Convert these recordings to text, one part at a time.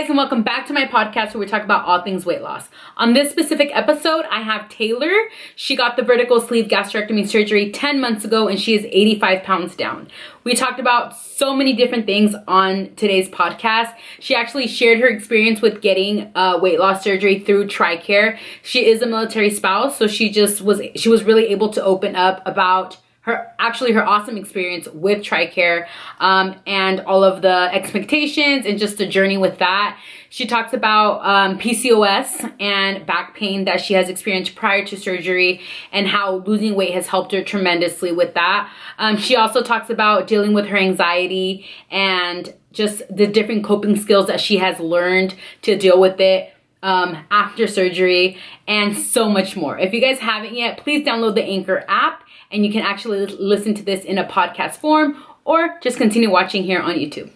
guys, and welcome back to my podcast where we talk about all things weight loss. On this specific episode, I have Taylor. She got the vertical sleeve gastrectomy surgery 10 months ago, and she is 85 pounds down. We talked about so many different things on today's podcast. She actually shared her experience with getting weight loss surgery through Tricare. She is a military spouse, so she was really able to open up about her awesome experience with Tricare, and all of the expectations and just the journey with that. She talks about PCOS and back pain that she has experienced prior to surgery and how losing weight has helped her tremendously with that. She also talks about dealing with her anxiety and just the different coping skills that she has learned to deal with it after surgery, and so much more. If you guys haven't yet, please download the Anchor app and you can actually listen to this in a podcast form or just continue watching here on YouTube.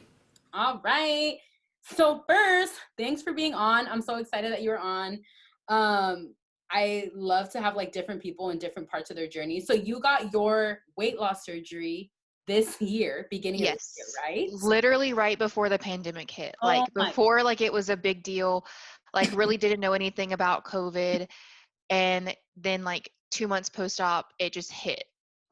All right. So first, thanks for being on. I'm so excited that you're on. I love to have like different people in different parts of their journey. So you got your weight loss surgery this year, beginning of this year, right? Literally right before the pandemic hit. Before it was a big deal. Really didn't know anything about COVID. And then 2 months post-op, it just hit.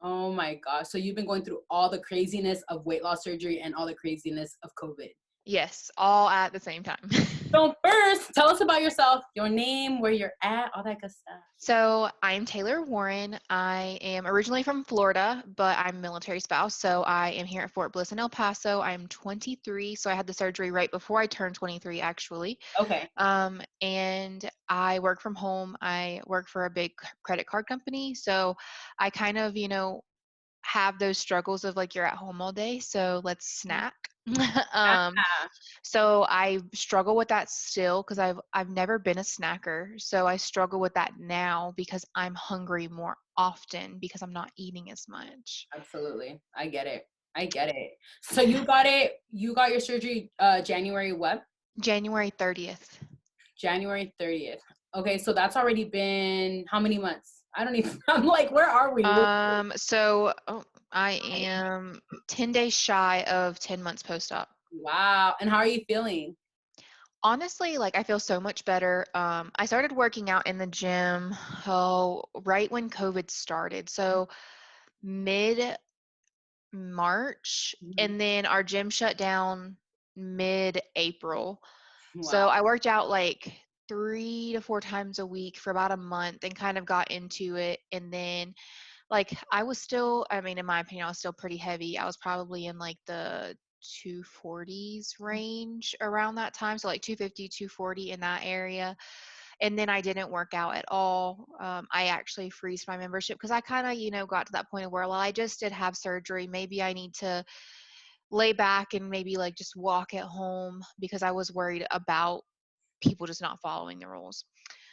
Oh my gosh. So you've been going through all the craziness of weight loss surgery and all the craziness of COVID. Yes, all at the same time. So first, tell us about yourself, your name, where you're at, all that good stuff. So I'm Taylor Warren. I am originally from Florida, but I'm a military spouse. So I am here at Fort Bliss in El Paso. I'm 23. So I had the surgery right before I turned 23, actually. Okay. And I work from home. I work for a big credit card company. So I kind of, have those struggles of you're at home all day. So let's snack. So I struggle with that still because I've never been a snacker. So I struggle with that now because I'm hungry more often because I'm not eating as much. Absolutely. I get it. So you got your surgery January what? January 30th. January 30th. Okay, so that's already been how many months? I don't even, I'm like, where are we? I am 10 days shy of 10 months post-op. Wow. And how are you feeling? Honestly, I feel so much better. I started working out in the gym, right when COVID started. So mid-March, and then our gym shut down mid-April. Wow. So I worked out 3 to 4 times a week for about a month and kind of got into it. And then I was still, in my opinion, I was still pretty heavy. I was probably in the 240s range around that time. So 250, 240 in that area. And then I didn't work out at all. I actually freezed my membership because I kind of, got to that point where, well, I just did have surgery. Maybe I need to lay back and maybe just walk at home because I was worried about people just not following the rules.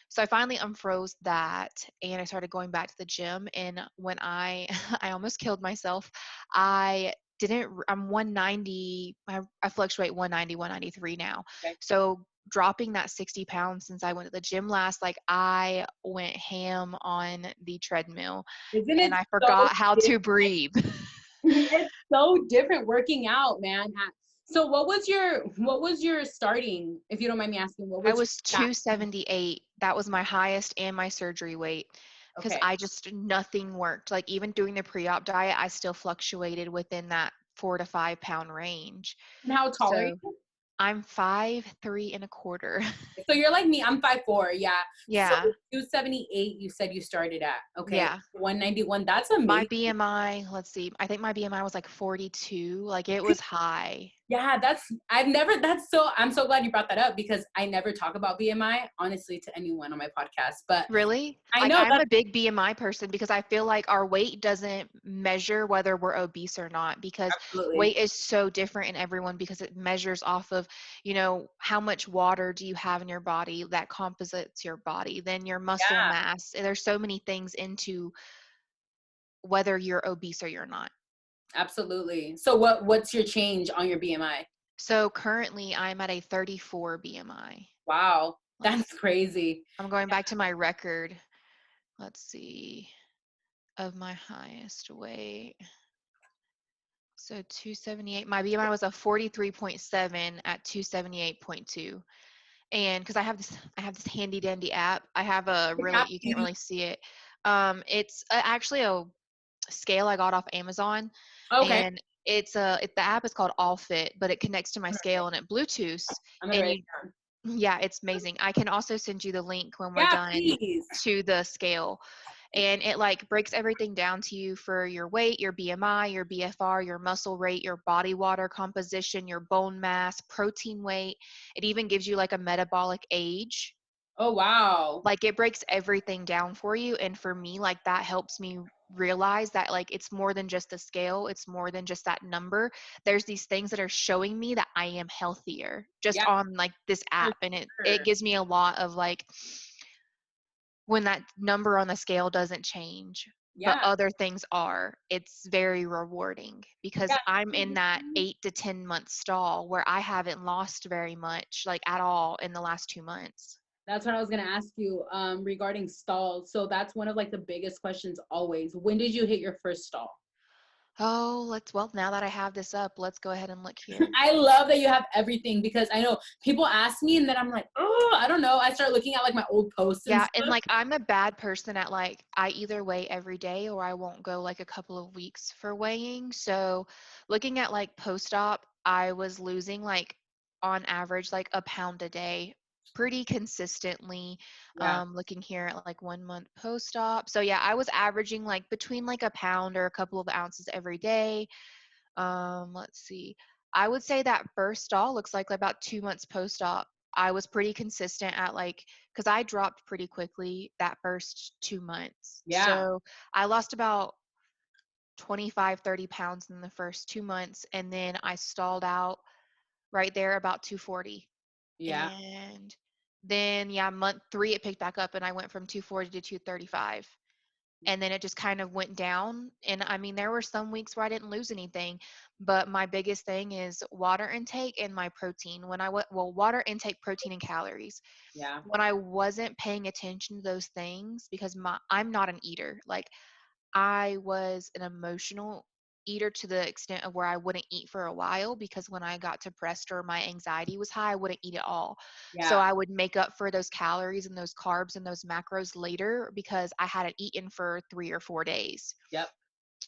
So I finally unfroze that and I started going back to the gym. And when I almost killed myself, I'm 190, I fluctuate 190, 193 now. Okay. So dropping that 60 pounds since I went to the gym last, I went ham on the treadmill. And I forgot how to breathe. It's so different working out, man. So what was your starting, if you don't mind me asking? I was 278. That was my highest and my surgery weight because nothing worked. Even doing the pre-op diet, I still fluctuated within that 4 to 5 pound range. And how tall are you? I'm 5'3.25". So you're like me. I'm 5'4". Yeah. Yeah. So 278. You said you started at. Okay. Yeah. 191. That's amazing. My BMI. Let's see. I think my BMI was 42. It was high. Yeah, I'm so glad you brought that up because I never talk about BMI, honestly, to anyone on my podcast. But really, I know I'm a big BMI person because I feel like our weight doesn't measure whether we're obese or not because weight is so different in everyone because it measures off of, how much water do you have in your body that composites your body, then your muscle mass. And there's so many things into whether you're obese or you're not. Absolutely. So what's your change on your BMI? So currently I'm at a 34 BMI. Wow. That's crazy. I'm going back to my record. Let's see. Of my highest weight. So 278. My BMI was a 43.7 at 278.2. And because I have this handy dandy app. I have a Which really, app you do you can't use? really see it. It's actually a scale I got off Amazon, Okay. and the app is called All Fit, but it connects to my scale and it Bluetooths, I'm gonna and write you, it down. yeah, it's amazing. I can also send you the link when we're Yeah, done please. to the scale, and it like breaks everything down to you for your weight, your BMI, your BFR, your muscle rate, your body water composition, your bone mass, protein weight. It even gives you like a metabolic age. Oh, wow. Like it breaks everything down for you, and for me, like that helps me realize that like it's more than just a scale, it's more than just that number. There's these things that are showing me that I am healthier just Yeah, on like this for app, and it sure. gives me a lot of like when that number on the scale doesn't change but Yeah. other things are, it's very rewarding because I'm in that Yeah. 8 to 10 month stall where I haven't lost very much like at all in the last 2 months. That's what I was gonna ask you regarding stalls. So that's one of like the biggest questions always. When did you hit your first stall? Oh, well, now that I have this up, let's go ahead and look here. I love that you have everything because I know people ask me and then I'm like, oh, I don't know. I start looking at like my old posts and Yeah, and stuff. like I'm a bad person at like I either weigh every day or I won't go like a couple of weeks for weighing. So looking at like post-op, I was losing like on average like a pound a day pretty consistently. Yeah. Looking here at like 1 month post-op. So yeah, I was averaging like between like a pound or a couple of ounces every day. Let's see. I would say that first stall looks like about 2 months post-op. I was pretty consistent at like, because I dropped pretty quickly that first 2 months. Yeah. So I lost about 25, 30 pounds in the first 2 months. And then I stalled out right there about 240. Yeah. And then, yeah, month 3, it picked back up and I went from 240 to 235, and then it just kind of went down. And I mean, there were some weeks where I didn't lose anything, but my biggest thing is water intake and my protein. When water intake, protein, and calories. Yeah. When I wasn't paying attention to those things, because I'm not an eater. Like I was an emotional eater to the extent of where I wouldn't eat for a while because when I got depressed or my anxiety was high, I wouldn't eat at all. So Yeah. I would make up for those calories and those carbs and those macros later because I hadn't eaten for 3 or 4 days. Yep.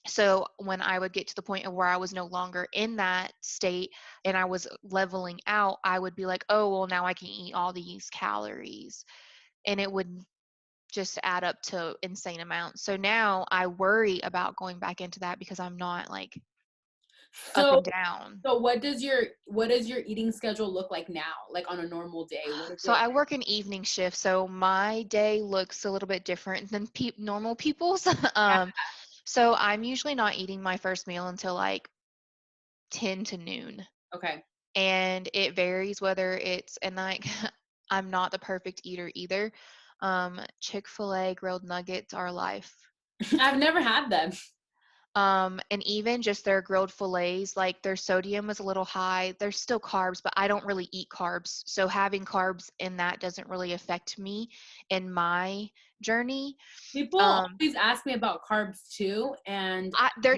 So when I would get to the point of where I was no longer in that state and I was leveling out, I would be like, oh, well, now I can eat all these calories. And it would just add up to insane amounts. So now I worry about going back into that because I'm not like up So and down. so what does your eating schedule look like now? Like on a normal day? What is So it? I work an evening shift, so my day looks a little bit different than normal people's. Yeah. So I'm usually not eating my first meal until like 10 to noon. Okay. And it varies whether it's, and like I'm not the perfect eater either. Chick-fil-A grilled nuggets are life. I've never had them. And even just their grilled fillets, like their sodium is a little high. There's still carbs, but I don't really eat carbs. So having carbs in that doesn't really affect me in my journey. People Um, always ask me about carbs too, and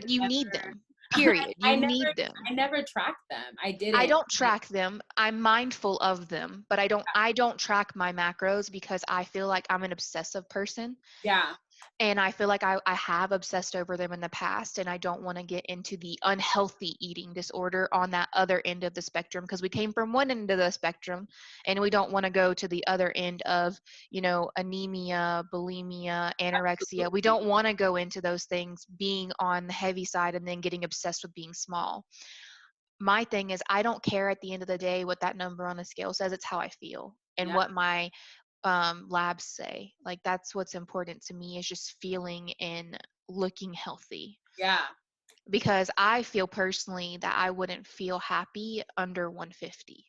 you need them, period. I You never need them. I never tracked them. I I didn't. don't track them. I'm mindful of them, but I don't track my macros because I feel like I'm an obsessive person. Yeah. And I feel like I have obsessed over them in the past, and I don't want to get into the unhealthy eating disorder on that other end of the spectrum because we came from one end of the spectrum and we don't want to go to the other end of, anemia, bulimia, anorexia. We don't want to go into those things being on the heavy side and then getting obsessed with being small. My thing is, I don't care at the end of the day what that number on the scale says. It's how I feel and Yeah. what my labs say. Like that's what's important to me is just feeling and looking healthy. Yeah. Because I feel personally that I wouldn't feel happy under 150,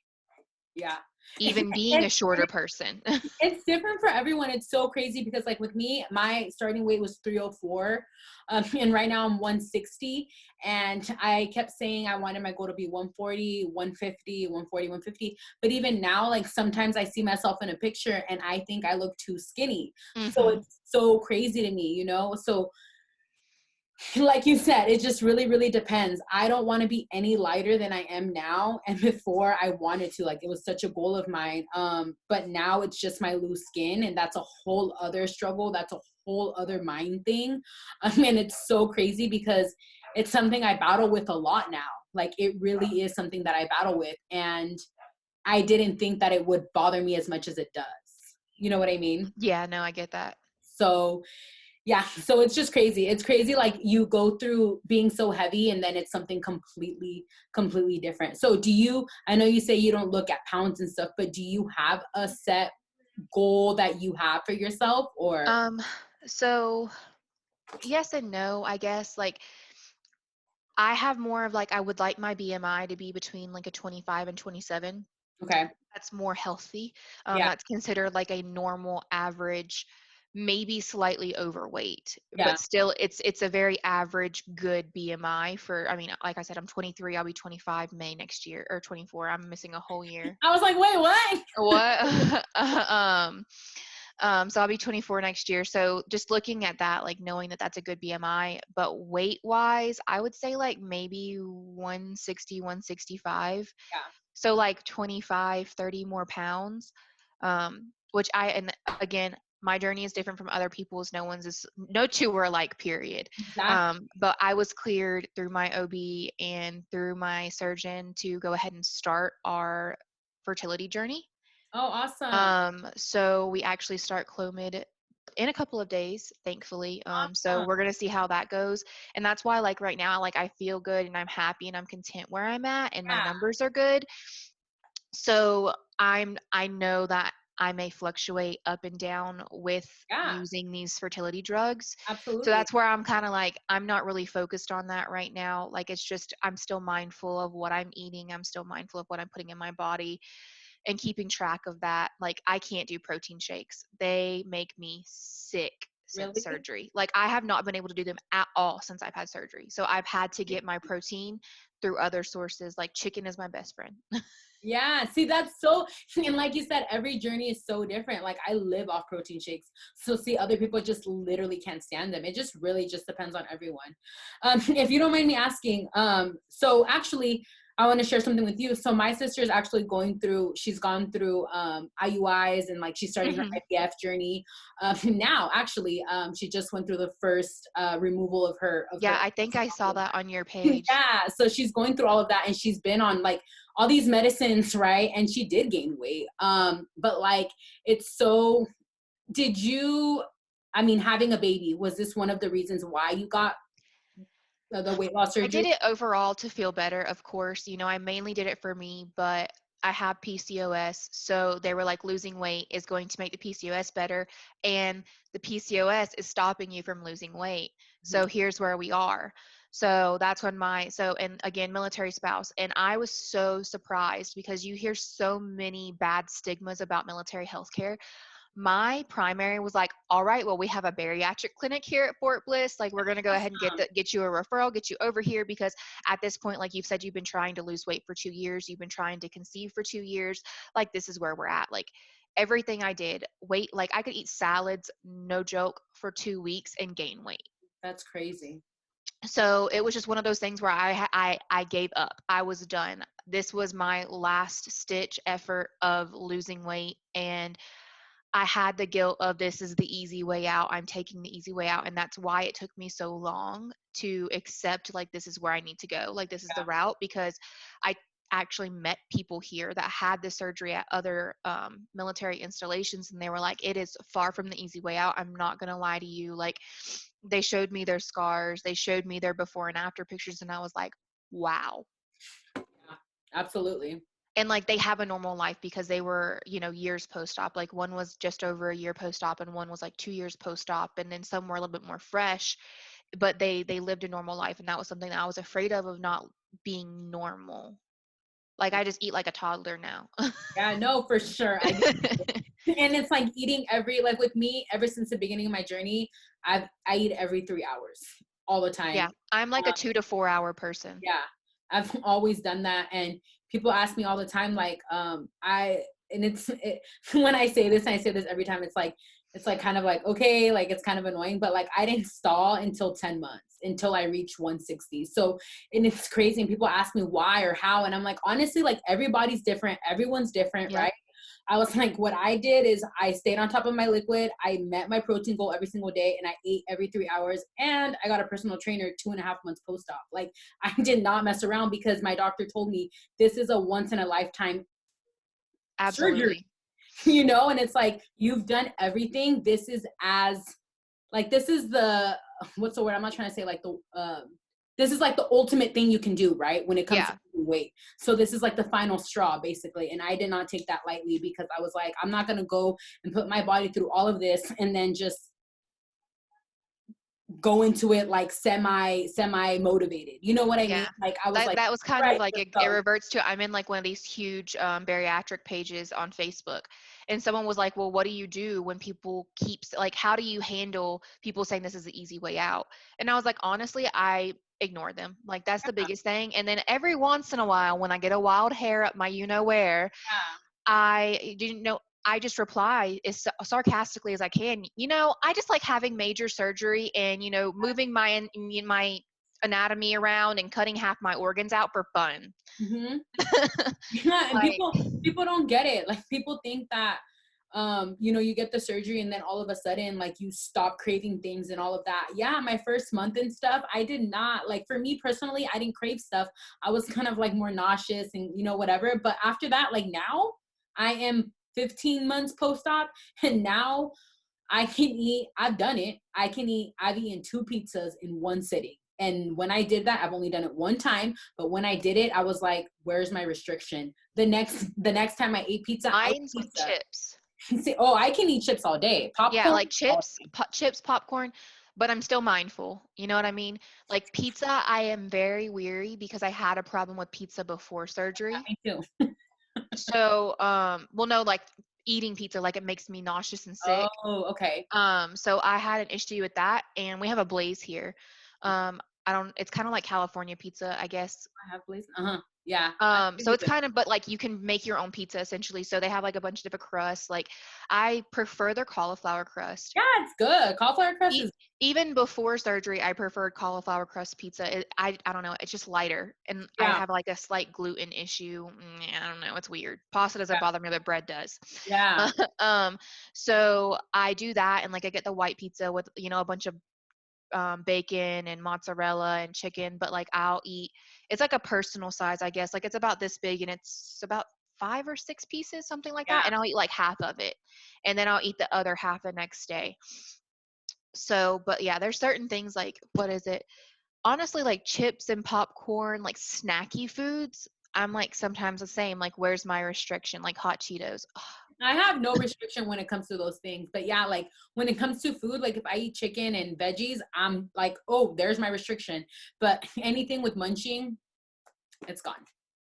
Yeah. even being a It's shorter person. it's different for everyone. It's so crazy because like with me, my starting weight was 304, and right now I'm 160. And I kept saying I wanted my goal to be 140, 150, 140, 150. But even now, like sometimes I see myself in a picture and I think I look too skinny. So Hmm. it's so crazy to me, you know? So Like you said, it just really, really depends. I don't want to be any lighter than I am now. And before I wanted to, like, it was such a goal of mine. But now it's just my loose skin, and that's a whole other struggle. That's a whole other mind thing. And it's so crazy because it's something I battle with a lot now. Like, it really is something that I battle with. And I didn't think that it would bother me as much as it does. You know what I mean? Yeah, no, I get that. So yeah, so it's just crazy. It's crazy, like, you go through being so heavy and then it's something completely different. So I know you say you don't look at pounds and stuff, but do you have a set goal that you have for yourself, or? Um, so yes and no, I guess. Like, I have more of like, I would like my BMI to be between like a 25 and 27. Okay. That's more healthy. Yeah. That's considered like a normal average, maybe slightly overweight, Yeah. but still it's a very average good BMI for, I mean, like I said, I'm 23, I'll be 25 May next year, or 24. I'm missing a whole year. I was like, wait, what? What? So I'll be 24 next year. So just looking at that, like knowing that that's a good BMI, but weight wise, I would say like maybe 160, 165. Yeah. So like 25, 30 more pounds, which and again, my journey is different from other people's. No two are alike, period. Exactly. But I was cleared through my OB and through my surgeon to go ahead and start our fertility journey. Oh, awesome. So we actually start Clomid in a couple of days, thankfully. So Awesome. we're gonna see how that goes. And that's why, like right now, like I feel good and I'm happy and I'm content where I'm at and my Yeah. numbers are good. So I know that I may fluctuate up and down with Yeah. using these fertility drugs. So Absolutely. that's where I'm kind of like, I'm not really focused on that right now. Like it's just, I'm still mindful of what I'm eating. I'm still mindful of what I'm putting in my body and keeping track of that. Like I can't do protein shakes. They make me sick since Really? surgery. Like I have not been able to do them at all since I've had surgery. So I've had to get my protein through other sources. Like chicken is my best friend. Yeah, see, that's so, and like you said, every journey is so different. Like, I live off protein shakes. So see, other people just literally can't stand them. It just really just depends on everyone. If you don't mind me asking, so actually, I want to share something with you. So my sister is actually she's gone through IUIs, and like she's starting her Mhm. IVF journey. Now, actually, she just went through the first removal of her. Yeah, I think I saw that on your page. Yeah, so she's going through all of that, and she's been on like all these medicines, right? And she did gain weight. But like, it's so, did you, I mean, having a baby, was this one of the reasons why you got the weight loss I did surgery? it overall to feel better, of course. You know, I mainly did it for me, but I have PCOS. So they were like, losing weight is going to make the PCOS better. And the PCOS is stopping you from losing weight. So here's where we are. So that's when and again, military spouse. And I was so surprised because you hear so many bad stigmas about military healthcare. My primary was like, all right, well, we have a bariatric clinic here at Fort Bliss. Like, we're going to go ahead and get you a referral, get you over here, because at this point, like you've said, you've been trying to lose weight for 2 years. You've been trying to conceive for 2 years. Like, this is where we're at. Like, everything I did, weight, like I could eat salads, no joke, for 2 weeks and gain weight. That's crazy. So it was just one of those things where I gave up. I was done. This was my last stitch effort of losing weight, and I had the guilt of, this is the easy way out. I'm taking the easy way out. And that's why it took me so long to accept, like, this is where I need to go. Like, this is the route, because I actually met people here that had the surgery at other military installations. And they were like, it is far from the easy way out. I'm not going to lie to you. Like, they showed me their scars. They showed me their before and after pictures. And I was like, wow. Yeah, absolutely. And like they have a normal life because they were, you know, years post-op. Like one was just over a year post-op and one was like 2 years post-op, and then some were a little bit more fresh, but they lived a normal life. And that was something that I was afraid of not being normal. Like I just eat like a toddler now. Yeah, no, for sure. And it's like eating like with me, ever since the beginning of my journey, I eat every 3 hours all the time. Yeah, I'm like a 2 to 4 hour person. Yeah, I've always done that. And people ask me all the time, like, when I say this, and I say this every time, it's like, it's like kind of like, okay, like it's kind of annoying, but like I didn't stall until 10 months until I reached 160. So, and it's crazy. And people ask me why or how. And I'm like, honestly, like everybody's different. Everyone's different, Yep. right? I was like, what I did is I stayed on top of my liquid. I met my protein goal every single day and I ate every 3 hours. And I got a personal trainer 2.5 months post-op. Like I did not mess around because my doctor told me this is a once in a lifetime surgery, Absolutely. and it's like, you've done everything. This is this is the, what's the word? I'm not trying to say like this is like the ultimate thing you can do, right? When it comes to Yeah. weight. So this is like the final straw basically. And I did not take that lightly because I was like, I'm not going to go and put my body through all of this and then just go into it like semi motivated. You know what I mean? Yeah. Like I was like, That was kind of right, like let's it go. reverts to I'm in like one of these huge bariatric pages on Facebook, and someone was like, well, what do you do when people like, how do you handle people saying this is the easy way out? And I was like, honestly, I ignore them. Like that's the biggest thing. And then every once in a while when I get a wild hair up my you know where, Yeah. I didn't know. I just reply as sarcastically as I can. I just like having major surgery and moving my anatomy around and cutting half my organs out for fun. Mm-hmm. Yeah, and Like, people don't get it. Like people think that you get the surgery and then all of a sudden like you stop craving things and all of that. Yeah, my first month and stuff, I did not, like, for me personally, I didn't crave stuff. I was kind of like more nauseous and whatever. But after that, like now I am 15 months post-op and now I can eat, I've done it. I've eaten 2 pizzas in one sitting. And when I did that, I've only done it one time. But when I did it, I was like, where's my restriction? The next time I ate pizza, I ate mine's with pizza. chips. See, oh, I can eat chips all day. Yeah, Popcorn, like all chips, chips, popcorn, but I'm still mindful. You know what I mean? Like pizza, I am very weary because I had a problem with pizza before surgery. day. Me too. So, well, no, like eating pizza, like it makes me nauseous and sick. Oh, okay. So I had an issue with that, and we have a Blaze here. I don't. It's kind of like California pizza, I guess. I have please. Uh-huh. Yeah. So it's kind of, but like you can make your own pizza essentially. So they have like a bunch of different crusts. Like I prefer their cauliflower crust. Yeah, it's good. Cauliflower crust E- is, Even before surgery, I preferred cauliflower crust pizza. I don't know. It's just lighter, and I yeah, have like a slight gluten issue. I don't know. It's weird. Pasta doesn't bother me, but bread does. yeah, um, so I do that, and like I get the white pizza with a bunch of bacon and mozzarella and chicken, but like I'll eat, it's like a personal size, I guess. Like it's about this big and it's about 5 or 6 pieces, something like that. yeah. And I'll eat like half of it. And then I'll eat the other half the next day. So, but yeah, there's certain things like, what is it? Honestly, like chips and popcorn, like snacky foods. I'm like sometimes the same. Like, where's my restriction? Like hot Cheetos. I have no restriction when it comes to those things. But yeah, like when it comes to food, like if I eat chicken and veggies, I'm like, oh, there's my restriction. But anything with munching, it's gone.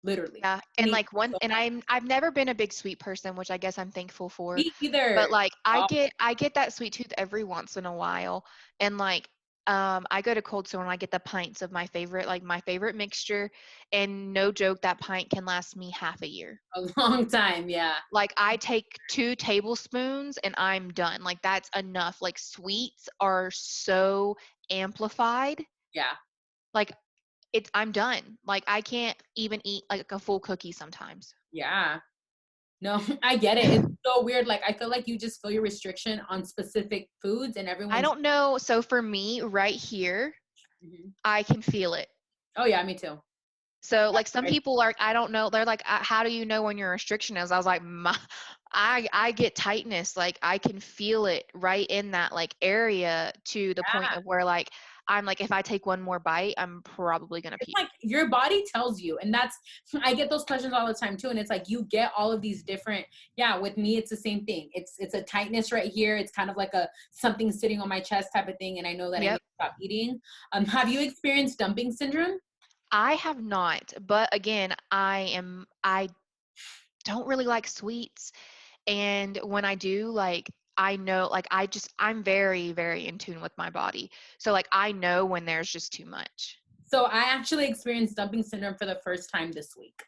Literally. Yeah, and Anything. like one, So, and I've never been a big sweet person, which I guess I'm thankful for. me But either. like Oh, I get that sweet tooth every once in a while, and like I go to Cold Stone and I get the pints of my favorite mixture, and no joke, that pint can last me half a year. a long time. Yeah. Like I take 2 tablespoons and I'm done. Like that's enough. Like sweets are so amplified. Yeah. Like I'm done. Like I can't even eat like a full cookie sometimes. Yeah. No, I get it. It's so weird. Like I feel like you just feel your restriction on specific foods and I everyone's. don't know. So for me, right here, Mhm. I can feel it. Oh yeah, me too. So like That's some right. people are, I don't know. They're like, how do you know when your restriction is? I was like, I get tightness. Like I can feel it right in that like area to the point Yeah. of where like I'm like, if I take one more bite, I'm probably gonna It's puke. like your body tells you, and that's, I get those questions all the time too, and it's like you get all of these different. Yeah, with me it's the same thing. It's a tightness right here. It's kind of like a something sitting on my chest type of thing, and I know that I need Yep. to stop eating. Have you experienced dumping syndrome? I have not, but again, I don't really like sweets. And when I do, like, I know, like, I'm very, very in tune with my body. So, like, I know when there's just too much. So I actually experienced dumping syndrome for the first time this week.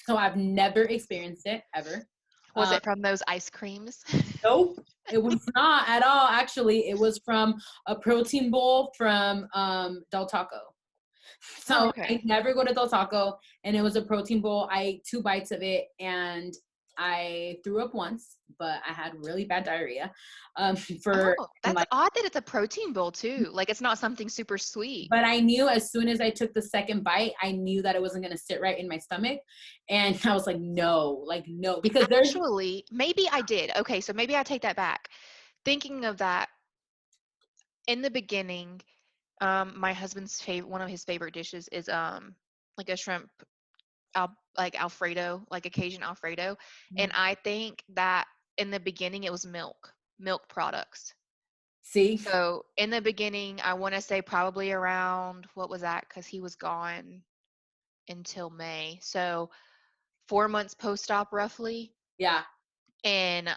So I've never experienced it ever. Was Um, it from those ice creams? nope. It was not at all. Actually, it was from a protein bowl from Del Taco. Oh, So I okay. never go to Del Taco, and it was a protein bowl. I ate 2 bites of it, and I threw up once, but I had really bad diarrhea. For Oh, and that's like, odd that it's a protein bowl too. Like it's not something super sweet. but I knew as soon as I took the second bite, I knew that it wasn't gonna sit right in my stomach, and I was like, no, because there's Actually, maybe I did. Okay, so maybe I take that back. Thinking of that, in the beginning, my husband's favorite, one of his favorite dishes is like a shrimp like Alfredo, like Cajun Alfredo. And I think that in the beginning it was milk products. see, So in the beginning, I want to say probably around, what was that? Because he was gone until May. So 4 months post-op roughly. yeah, And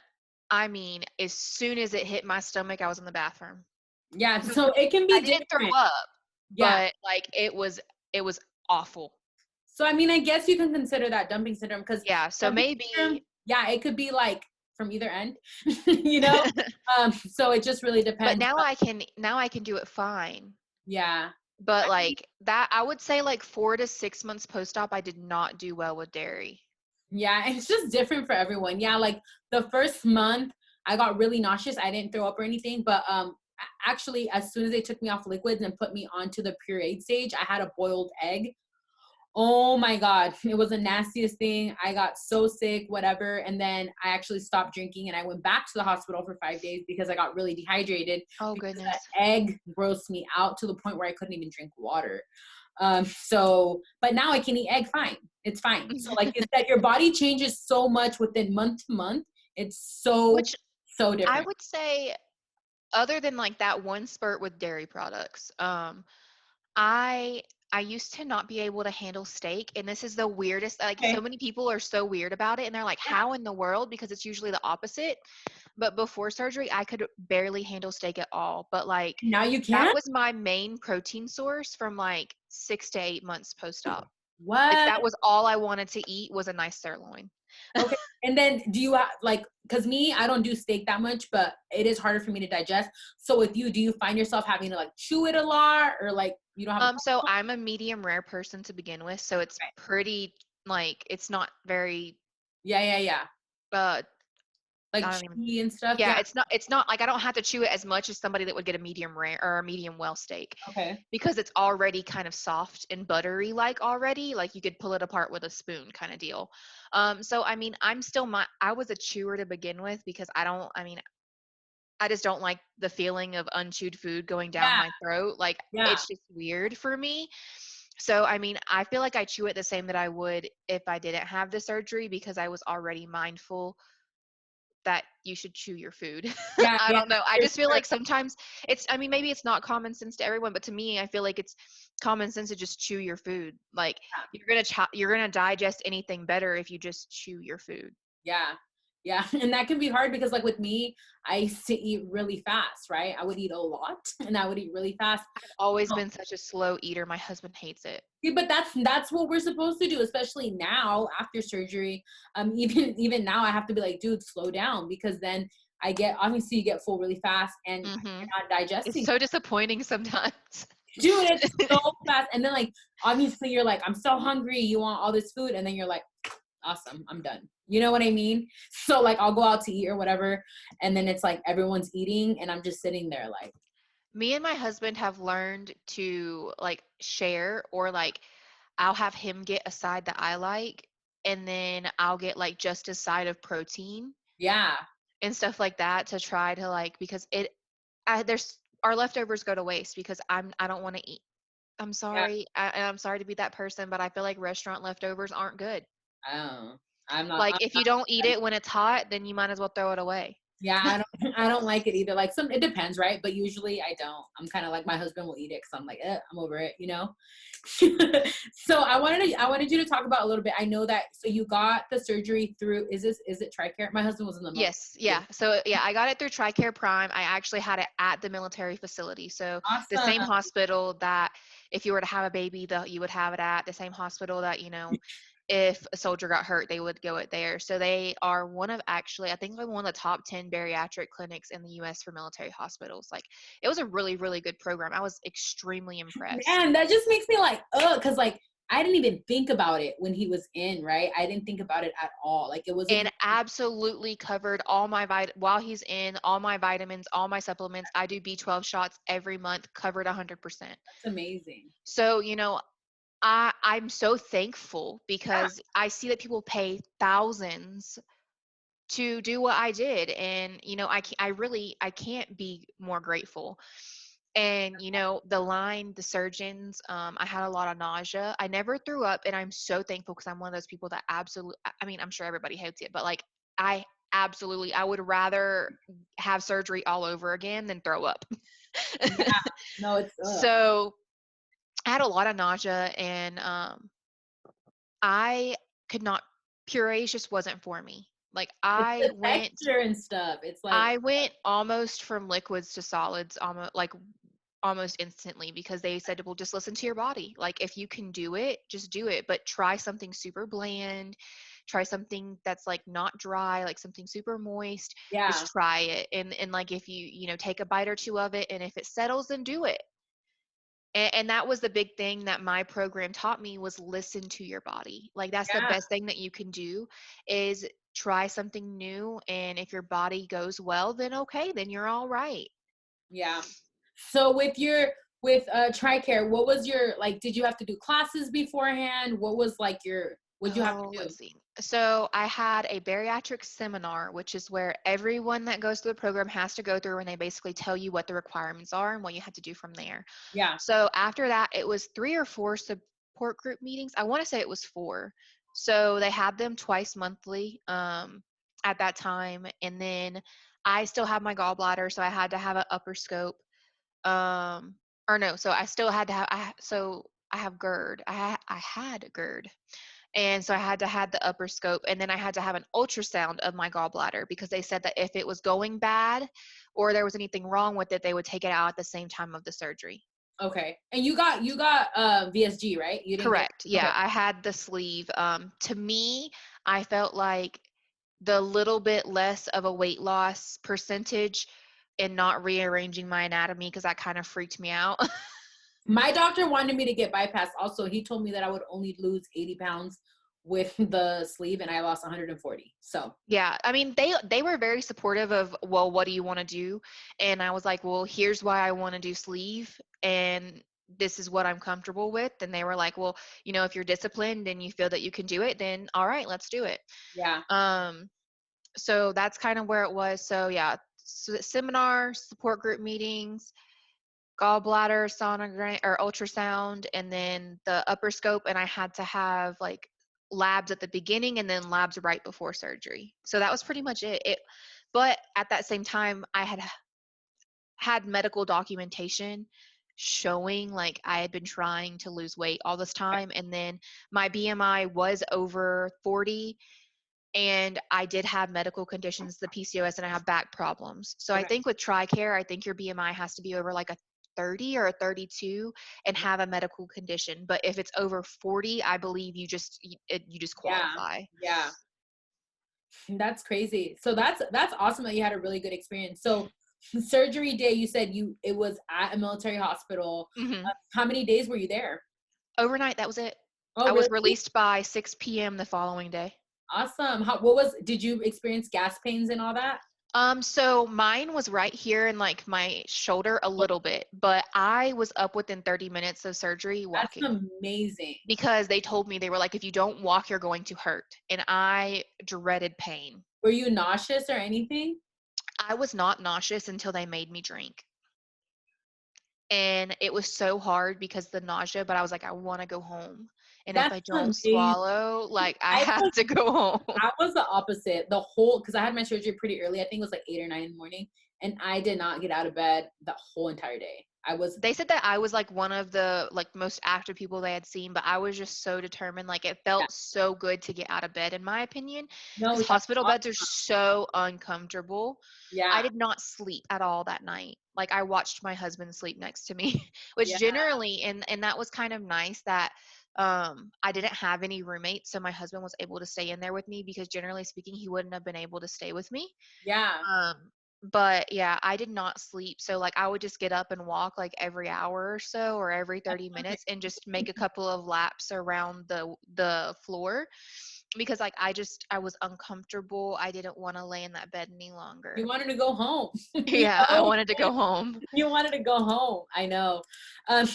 I mean, as soon as it hit my stomach, I was in the bathroom. yeah. So it can I be didn't throw different. up, Yeah. but like it was awful. So I mean, I guess you can consider that dumping syndrome because Yeah, so dumping syndrome, maybe yeah, it could be like from either end, you know. So it just really but depends. now I can do it fine. Yeah, But I think, like that, I would say like 4 to 6 months post-op, I did not do well with dairy. yeah, it's just different for everyone. Yeah, like the first month, I got really nauseous. I didn't throw up or anything, but actually, as soon as they took me off liquids and put me onto the pureed stage, I had a boiled egg. Oh my God. It was the nastiest thing. I got so sick, whatever. And then I actually stopped drinking and I went back to the hospital for 5 days because I got really dehydrated Oh because goodness. that egg grossed me out to the point where I couldn't even drink water. But now I can eat egg fine. It's fine. So like you said, your body changes so much within month to month. It's so, Which so I different. would say, other than like that one spurt with dairy products, I I used to not be able to handle steak, and this is the weirdest. Like so Okay. many people are so weird about it, and they're like, Yeah. "How in the world?" Because it's usually the opposite. But before surgery, I could barely handle steak at all. But like Now you that can? was my main protein source from like 6 to 8 months post-op. Like What? that was all I wanted to eat was a nice sirloin. Okay. And then do you like, because me, I don't do steak that much, but it is harder for me to digest. So with you, do you find yourself having to like chew it a lot or like you don't have a So I'm a medium rare person to begin with, so it's okay. pretty like it's not very Yeah, yeah, yeah. uh Like I don't even chewy and stuff. yeah, Yeah. it's not like I don't have to chew it as much as somebody that would get a medium rare or a medium well steak Okay. because it's already kind of soft and buttery like already, like you could pull it apart with a spoon kind of deal. So I mean, I was a chewer to begin with because I mean, I just don't like the feeling of unchewed food going down Yeah. my throat. Like Yeah. it's just weird for me. So I mean, I feel like I chew it the same that I would if I didn't have the surgery because I was already mindful that you should chew your food. Yeah. I Yeah. don't know. I For just feel sure. like sometimes I mean, maybe it's not common sense to everyone, but to me, I feel like it's common sense to just chew your food. Like you're going to digest anything better if you just chew your food. Yeah. Yeah. And that can be hard because like with me, I used to eat really fast, right? I would eat a lot and I would eat really fast. I've always been such a slow eater. My husband hates it. See, but that's what we're supposed to do, especially now after surgery. Even now, I have to be like, dude, slow down because then I get obviously you get full really fast and Mhm. you're not It's digesting. so disappointing sometimes. Dude, it's so fast, and then like obviously you're like, I'm so hungry, you want all this food, and then you're like, awesome, I'm done. You know what I mean? So like I'll go out to eat or whatever, and then it's like everyone's eating, and I'm just sitting there like, Me and my husband have learned to like share or like I'll have him get a side that I like and then I'll get like just a side of protein yeah, and stuff like that to try to like because there's our leftovers go to waste because I don't want to eat. I'm yeah. sorry. And I'm sorry to be that person, but I feel like restaurant leftovers aren't good. I don't know. I'm not. Like if you don't eat it when it's hot, then you might as well throw it away. Yeah, I don't like it either. Like some it depends, right? But usually I don't. I'm kind of like my husband will eat it because I'm like, I'm over it, you know? So I wanted you to talk about a little bit. I know that so you got the surgery through is it Tricare? My husband was in the military. Yes, yeah. So yeah, I got it through Tricare Prime. I actually had it at the military facility. So the Awesome. same hospital that if you were to have a baby, that you would have it at the same hospital that, if a soldier got hurt, they would go it there. So they are one of actually, I think they're one of the top 10 bariatric clinics in the US for military hospitals. Like it was a really, really good program. I was extremely impressed. Man, that just makes me like, because like I didn't even think about it when he was in, right? I didn't think about it at all. Like it wasn't And even. absolutely covered all my while he's in, all my vitamins, all my supplements. I do B12 shots every month, covered 100%. That's amazing. So, I'm so thankful Yeah, because I see that people pay thousands to do what I did. And, I can't be more grateful. And, the line, the surgeons, I had a lot of nausea. I never threw up. And I'm so thankful because I'm one of those people that absolutely, I mean, I'm sure everybody hates it, but like, I I would rather have surgery all over again than throw up. yeah. No, it's So I had a lot of nausea and, I could not, purees just wasn't for me. Like it's the texture and stuff. It's like, I went almost from liquids to solids, almost instantly because they said, well, just listen to your body. Like if you can do it, just do it, but try something super bland, try something that's like not dry, like something super moist, yeah, just try it. And like if you take a bite or two of it, and if it settles, then do it. And that was the big thing that my program taught me was listen to your body. Like that's the yeah, best thing that you can do is try something new. And if your body goes well, then okay, then you're all right. yeah. So with Tricare, what was your like? Did you have to do classes beforehand? What was like what'd you have Oh, to do? let's see. So I had a bariatric seminar, which is where everyone that goes through the program has to go through, and they basically tell you what the requirements are and what you have to do from there. Yeah. So after that, it was 3 or 4 support group meetings. I want to say it was 4. So they had them twice monthly at that time. And then I still have my gallbladder, so I had to have an upper scope. Or no, so I still had to have, so I have GERD. I had GERD. And so I had to have the upper scope, and then I had to have an ultrasound of my gallbladder because they said that if it was going bad or there was anything wrong with it, they would take it out at the same time of the surgery. Okay. And you got VSG, right? You didn't get. Correct. Yeah, Okay. I had the sleeve. To me, I felt like the little bit less of a weight loss percentage and not rearranging my anatomy because that kind of freaked me out. My doctor wanted me to get bypassed. Also, he told me that I would only lose 80 pounds with the sleeve, and I lost 140. So Yeah, I mean they were very supportive of, well, what do you want to do? And I was like, well, here's why I want to do sleeve, and this is what I'm comfortable with. And they were like, well, if you're disciplined and you feel that you can do it, then all right, let's do it. yeah. Um, so that's kind of where it was. So yeah, seminar, support group meetings, gallbladder sonogram or ultrasound, and then the upper scope. And I had to have like labs at the beginning and then labs right before surgery. So that was pretty much it. But at that same time, I had medical documentation showing like I had been trying to lose weight all this time. And then my BMI was over 40, and I did have medical conditions, the PCOS, and I have back problems. So I Okay. think with Tricare, I think your BMI has to be over like a 30 or a 32 and have a medical condition. But if it's over 40, I believe you just Yeah. qualify. Yeah. That's crazy. So that's awesome that you had a really good experience. So surgery day, you said it was at a military hospital. Hmm. How many days were you there? Overnight, that was it. Oh, I was really? released by 6 p.m. the following day. Awesome. Did you experience gas pains and all that? So mine was right here in like my shoulder a Oh, little bit, but I was up within 30 minutes of surgery that's walking. amazing. Because they told me, they were like, if you don't walk, you're going to hurt. And I dreaded pain. Were you nauseous or anything? I was not nauseous until they made me drink. And it was so hard because the nausea, but I was like, I want to go home. And if That's I don't amazing. swallow, like I I have was to go home. I was the opposite. Because I had my surgery pretty early. I think it was like 8 or 9 in the morning, and I did not get out of bed the whole entire day. I was. They said that I was like one of the like most active people they had seen, but I was just so determined. Like it Yeah. felt so good to get out of bed, in my opinion, No, because that's hospital beds are awesome. so uncomfortable. I Yeah. did not sleep at all that night. Like I watched my husband sleep next to me, which Yeah. generally, and that was kind of nice that I didn't have any roommates, so my husband was able to stay in there with me because generally speaking, he wouldn't have been able to stay with me. Yeah. Um, but yeah, I did not sleep. So like I would just get up and walk like every hour or so or every 30 minutes and just make a couple of laps around the floor because like I was uncomfortable. I didn't want to lay in that bed any You longer. wanted to go home. You Yeah, I know? wanted to go home. You wanted to go home. I know.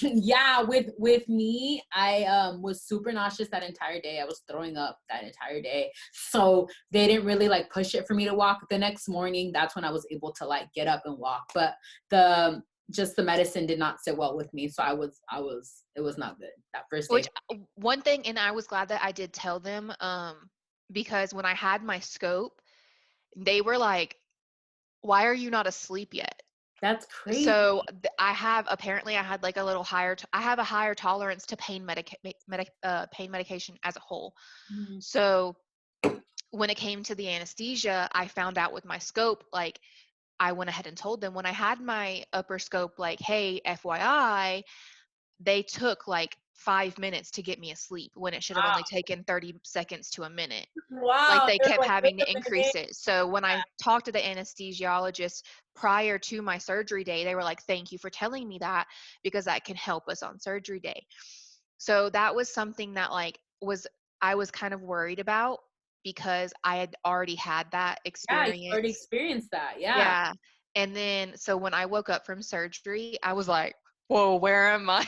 Yeah, with me, I was super nauseous that entire day. I was throwing up that entire day. So they didn't really like push it for me to walk. The next morning, that's when I was able to like get up and walk. But the just the medicine did not sit well with me. So it was not good that first day. Which one thing, and I was glad that I did tell them, because when I had my scope, they were like, "Why are you not asleep yet?" That's crazy. So apparently I had like a little higher I have a higher tolerance to pain medication as a whole. Mhm. So when it came to the anesthesia, I found out with my scope, like I went ahead and told them when I had my upper scope, like, hey, FYI, they took like 5 minutes to get me asleep when it should have only taken 30 seconds to a minute. Like Wow. they They're kept like, wait having a to minute. increase it. So when I talked to the anesthesiologist prior to my surgery day, they were like, "Thank you for telling me that because that can help us on surgery day." So that was something that like was I was kind of worried about because I had already had that Yeah, you already experience. experienced that. Yeah. Yeah. And then so when I woke up from surgery, I was like, "Whoa, where am I?"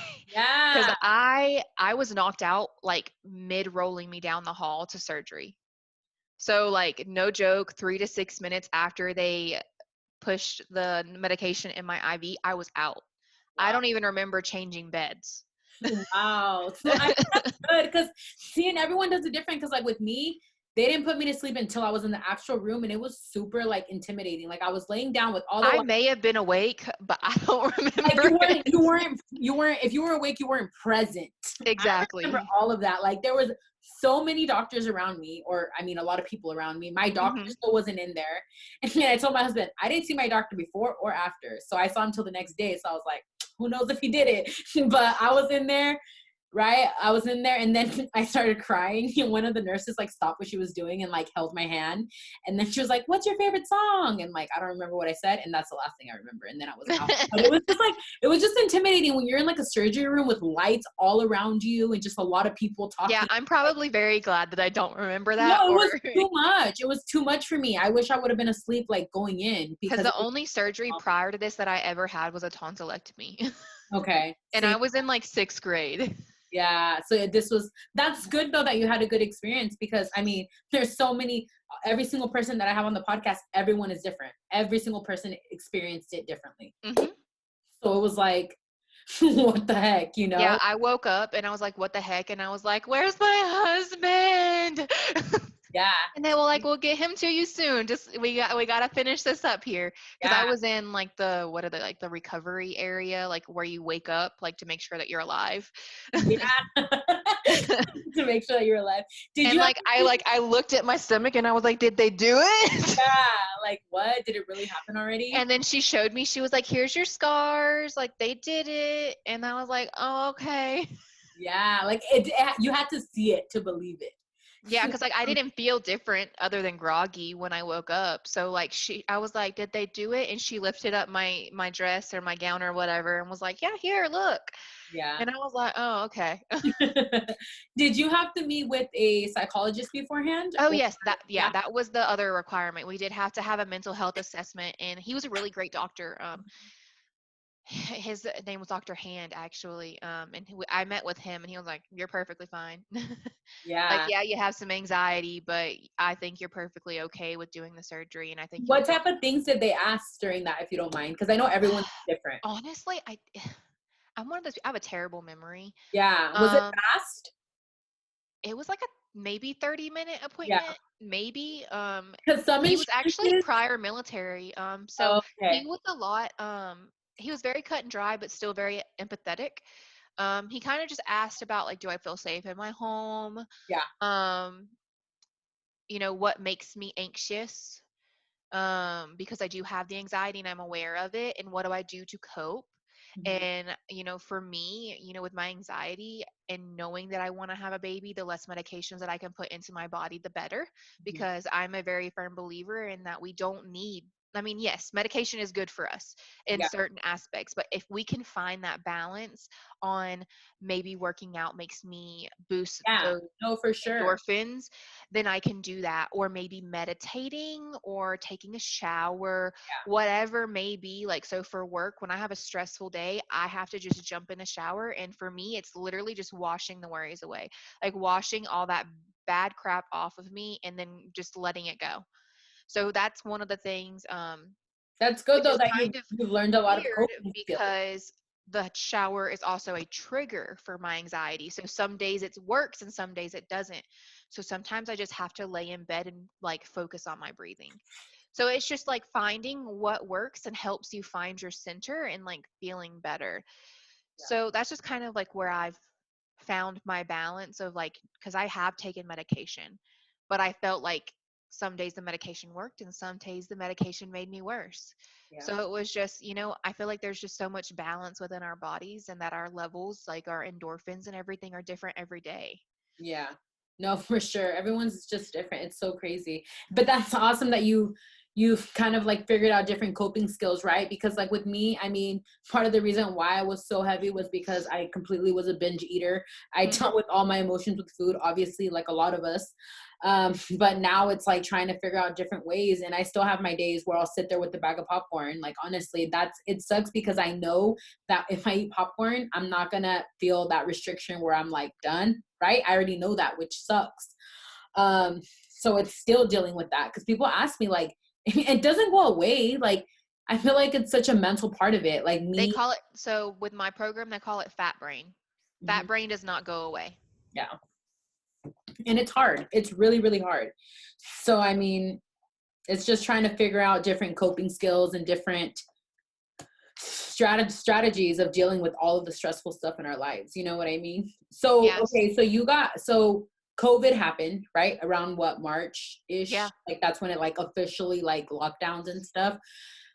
Because Yeah. I was knocked out like mid rolling me down the hall to surgery. So, like, no joke, 3 to 6 minutes after they pushed the medication in my IV, I was out. I Wow. don't even remember changing beds. Wow. So I think that's good because seeing everyone does it different. Because like with me, they didn't put me to sleep until I was in the actual room, and it was super like intimidating. Like I was laying down with all the I lights. may have been awake, but I don't Like remember it. you weren't. If you were awake, you weren't present. I remember Exactly. all of that. Like there was so many doctors around me, or I mean, a lot of people around me. My doctor Mhm. still wasn't in there, and then I told my husband I didn't see my doctor before or after. So I saw him till the next day. So I was like, who knows if he did it? But I was in there, right? I was in there and then I started crying and one of the nurses like stopped what she was doing and like held my hand. And then she was like, "What's your favorite song?" And like, I don't remember what I said. And that's the last thing I remember. And then I was out. But it was just like, it was just intimidating when you're in like a surgery room with lights all around you and just a lot of people Yeah, talking. I'm probably very glad that I don't remember No, that it or was too much. It was too much for me. I wish I would have been asleep like going in because because it the was only surgery prior to this that I ever had was a tonsillectomy. okay. And Same. I was in like 6th grade. Yeah. So that's good though that you had a good experience because I mean, there's so many, every single person that I have on the podcast, everyone is different. Every single person experienced it differently. Mhm. So it was like, what the heck, you Yeah, know? I woke up and I was like, "What the heck?" And I was like, "Where's my husband?" Yeah. And they were like, "We'll get him to you soon. Just we gotta finish this up here." Because Yeah. I was in like the what are they like the recovery area, like where you wake up, like to make sure that you're alive. Yeah. To make sure that you're alive. Did And you have like to I do, like I looked at my stomach and I was like, "Did they do it?" yeah, like what? Did it really happen already? And then she showed me. She was like, "Here's your scars. Like they did it." And I was like, "Oh, okay." Yeah. Like you had to see it to believe it. Yeah, because like I didn't feel different other than groggy when I woke up. So like I was like, "Did they do it?" And she lifted up my dress or my gown or whatever and was like, "Yeah, here, look." Yeah. And I was like, "Oh, okay." Did you have to meet with a psychologist beforehand? Oh Or yes, that yeah, yeah. that was the other requirement. We did have to have a mental health assessment, and he was a really great doctor. His name was Dr. Hand actually. And I met with him, and he was like, "You're perfectly fine." Like, Yeah. yeah, you have some anxiety, but I think you're perfectly okay with doing the surgery, and I think you'll What feel type of things did they ask during that, if you don't mind? Because I know everyone's different. honestly, I'm one of those. I have a terrible memory. Yeah. Was it Um, fast? it was like a maybe 30-minute Yeah. appointment, maybe. Because some He was actually insurances. prior military. So he Okay. was a lot. He was very cut and dry, but still very empathetic. He kind of just asked about like, do I feel safe in my home? Yeah. Um, what makes me anxious? Because I do have the anxiety and I'm aware of it, and what do I do to cope? Mhm. And, for me, with my anxiety and knowing that I want to have a baby, the less medications that I can put into my body, the better, Mhm. because I'm a very firm believer in that we don't need. I mean, yes, medication is good for us in Yeah. certain aspects, but if we can find that balance on maybe working out makes me boost Yeah. those No, for sure. endorphins, then I can do that. Or maybe meditating or taking a shower, whatever may be. Like, so for work, when I have a stressful day, I have to just jump in the shower. And for me, it's literally just washing the worries away, like washing all that bad crap off of me and then just letting it go. So that's one of the things, That's good which though is that kind of you've learned a lot of weird coping skills. because the shower is also a trigger for my anxiety. So some days it works and some days it doesn't. So sometimes I just have to lay in bed and like focus on my breathing. So it's just like finding what works and helps you find your center and like feeling better. So that's just kind of like where I've found my balance of like, because I have taken medication, but I felt like some days the medication worked and some days the medication made me worse. Yeah. So it was just, I feel like there's just so much balance within our bodies and that our levels, like our endorphins and everything, are different every day. Yeah. No, for sure. Everyone's just different. It's so crazy. But that's awesome that you've kind of like figured out different coping skills, right? Because like with me, I mean, part of the reason why I was so heavy was because I completely was a binge eater. I Mhm. dealt with all my emotions with food, obviously, like a lot of us. But now it's like trying to figure out different ways. And I still have my days where I'll sit there with the bag of popcorn. Like honestly, it sucks because I know that if I eat popcorn, I'm not gonna feel that restriction where I'm like done, right? I already know that, which sucks. Um, so it's still dealing with that because people ask me like, it doesn't go away. Like I feel like it's such a mental part of it. Like They me, call it, so with my program, they call it fat brain. mhm, Fat brain does not go away. yeah, and it's hard. It's really, really hard. So I mean, it's just trying to figure out different coping skills and different strategies of dealing with all of the stressful stuff in our lives. You know what I mean? So, Yes. okay, so COVID happened, right? Around what, March-ish? Yeah. Like that's when it like officially like lockdowns and stuff.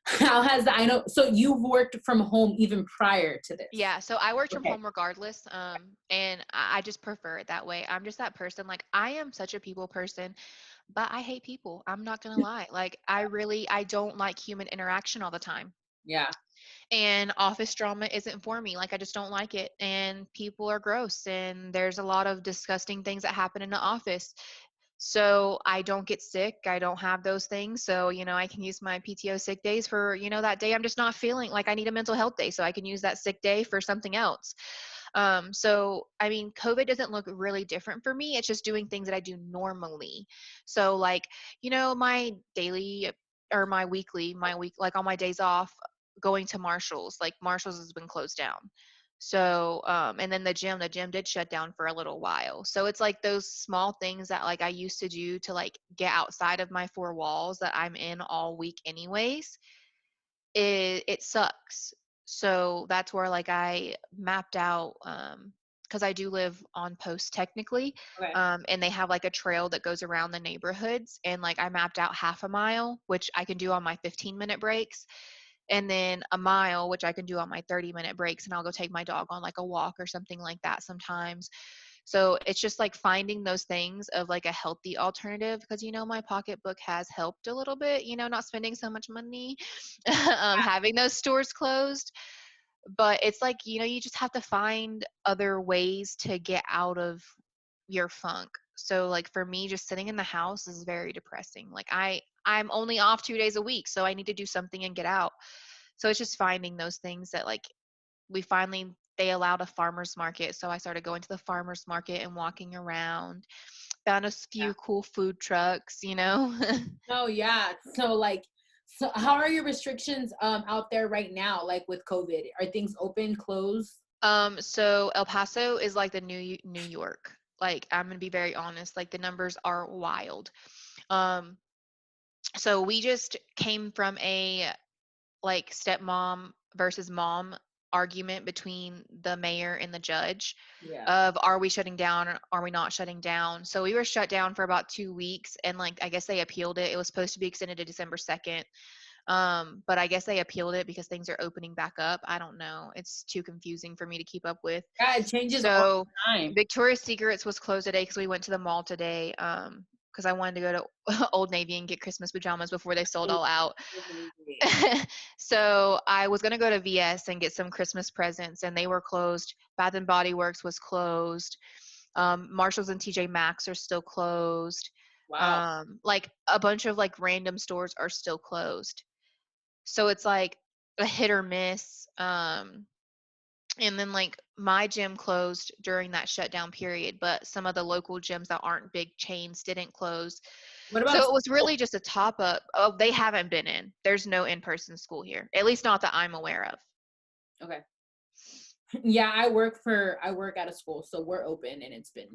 How has I know so you've worked from home even prior to this. Yeah, so I worked from Okay. home regardless, and I just prefer it that way. I'm just that person. Like, I am such a people person, but I hate people. I'm not gonna lie. Like, I don't like human interaction all the time. Yeah. And office drama isn't for me. Like, I just don't like it. And people are gross, and there's a lot of disgusting things that happen in the office. So I don't get sick. I don't have those things. So, I can use my PTO sick days for, that day I'm just not feeling like I need a mental health day. So I can use that sick day for something else. So, I mean, COVID doesn't look really different for me. It's just doing things that I do normally. So, like, my daily or my week, like on my days off, going to Marshalls, like Marshalls has been closed down. So, and then the gym did shut down for a little while. So it's like those small things that like I used to do to like get outside of my four walls that I'm in all week anyways. It sucks. So that's where like I mapped out, because I do live on post technically, Okay. and they have like a trail that goes around the neighborhoods, and like I mapped out half a mile, which I can do on my 15-minute breaks, and then a mile, which I can do on my 30-minute breaks, and I'll go take my dog on like a walk or something like that sometimes. So it's just like finding those things of like a healthy alternative, because my pocketbook has helped a little bit, not spending so much money, having those stores closed. But it's like, you just have to find other ways to get out of your funk. So like for me, just sitting in the house is very depressing. Like I'm only off 2 days a week, so I need to do something and get out. So it's just finding those things that like they allowed a farmer's market. So I started going to the farmer's market and walking around, found a Yeah. few cool food trucks. Oh yeah. So how are your restrictions out there right now, like with COVID? Are things open, closed? So El Paso is like the New York. Like, I'm gonna be very honest, like the numbers are wild. Um, so we just came from a like stepmom versus mom argument between the mayor and the judge Yeah. of, are we shutting down or are we not shutting down? So we were shut down for about 2 weeks, and like I guess they appealed it. It was supposed to be extended to December 2nd. But I guess they appealed it because things are opening back up. I don't know. It's too confusing for me to keep up with. Yeah, it changes all So the time. Victoria's Secrets was closed today because we went to the mall today. Because I wanted to go to Old Navy and get Christmas pajamas before they sold all out. So I was gonna go to VS and get some Christmas presents, and they were closed. Bath and Body Works was closed. Marshalls and TJ Maxx are still closed. Wow. Like a bunch of like random stores are still closed. So it's like a hit or miss. And then like my gym closed during that shutdown period, but some of the local gyms that aren't big chains didn't close. What So about it was school? really just a top up. Oh, they haven't been in. There's no in-person school here, at least not that I'm aware of. Okay. Yeah, I work at a school, so we're open and it's been.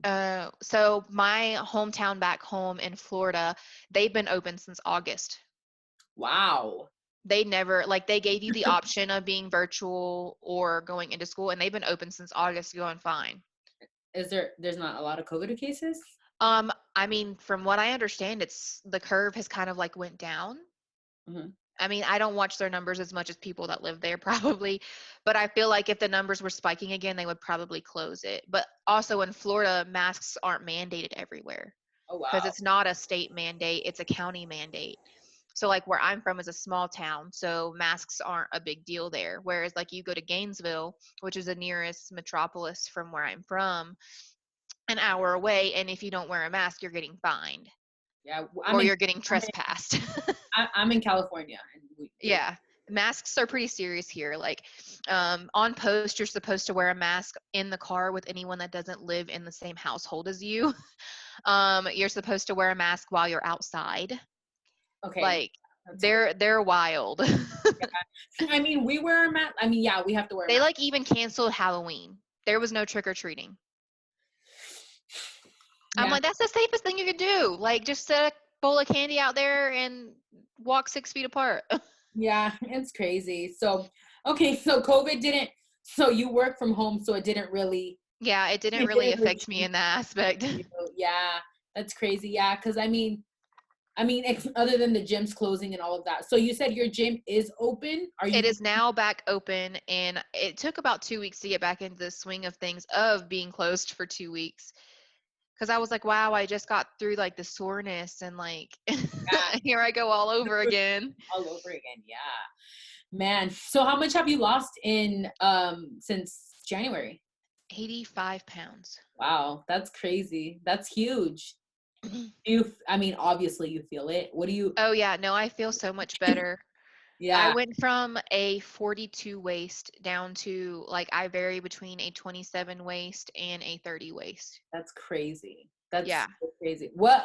So my hometown back home in Florida, they've been open since August. Wow. They never like they gave you the option of being virtual or going into school, and they've been open since August, going fine. There's not a lot of COVID cases? I mean, from what I understand, it's the curve has kind of like went down. Hmm. I mean, I don't watch their numbers as much as people that live there probably, but I feel like if the numbers were spiking again, they would probably close it. But also in Florida, masks aren't mandated everywhere Oh because wow. it's not a state mandate, it's a county mandate. So like where I'm from is a small town, so masks aren't a big deal there. Whereas like you go to Gainesville, which is the nearest metropolis from where I'm from, an hour away, and if you don't wear a mask, you're getting fined Yeah, or you're getting I'm in, trespassed. I'm in California, and Yeah, masks are pretty serious here. Like on post, you're supposed to wear a mask in the car with anyone that doesn't live in the same household as you. You're supposed to wear a mask while you're outside. okay, Like that's crazy. they're wild. I mean, we wear a mask. I mean, yeah, we have to wear a They mask. like even canceled Halloween. There was no trick or treating. I'm Yeah, like, that's the safest thing you could do. Like just set a bowl of candy out there and walk 6 feet apart. yeah, it's crazy. So, okay, so COVID didn't. So you work from home, so it didn't really. Yeah, it didn't It really didn't really affect me change in that aspect. you. Yeah, that's crazy. Yeah, because I mean, other than the gyms closing and all of that. So you said your gym is open. Are you? It is now back open, and it took about 2 weeks to get back into the swing of things of being closed for 2 weeks. Because I was like, wow, I just got through like the soreness and like Yeah, here I go all over again. all over again. Yeah, man. So how much have you lost in since January? 85 pounds. Wow, that's crazy. That's huge. I mean, obviously you feel it. What do you? Oh yeah, no, I feel so much better. I Yeah, went from a 42 waist down to like I vary between a 27 waist and a 30 waist. that's crazy. That's Yeah. so crazy. What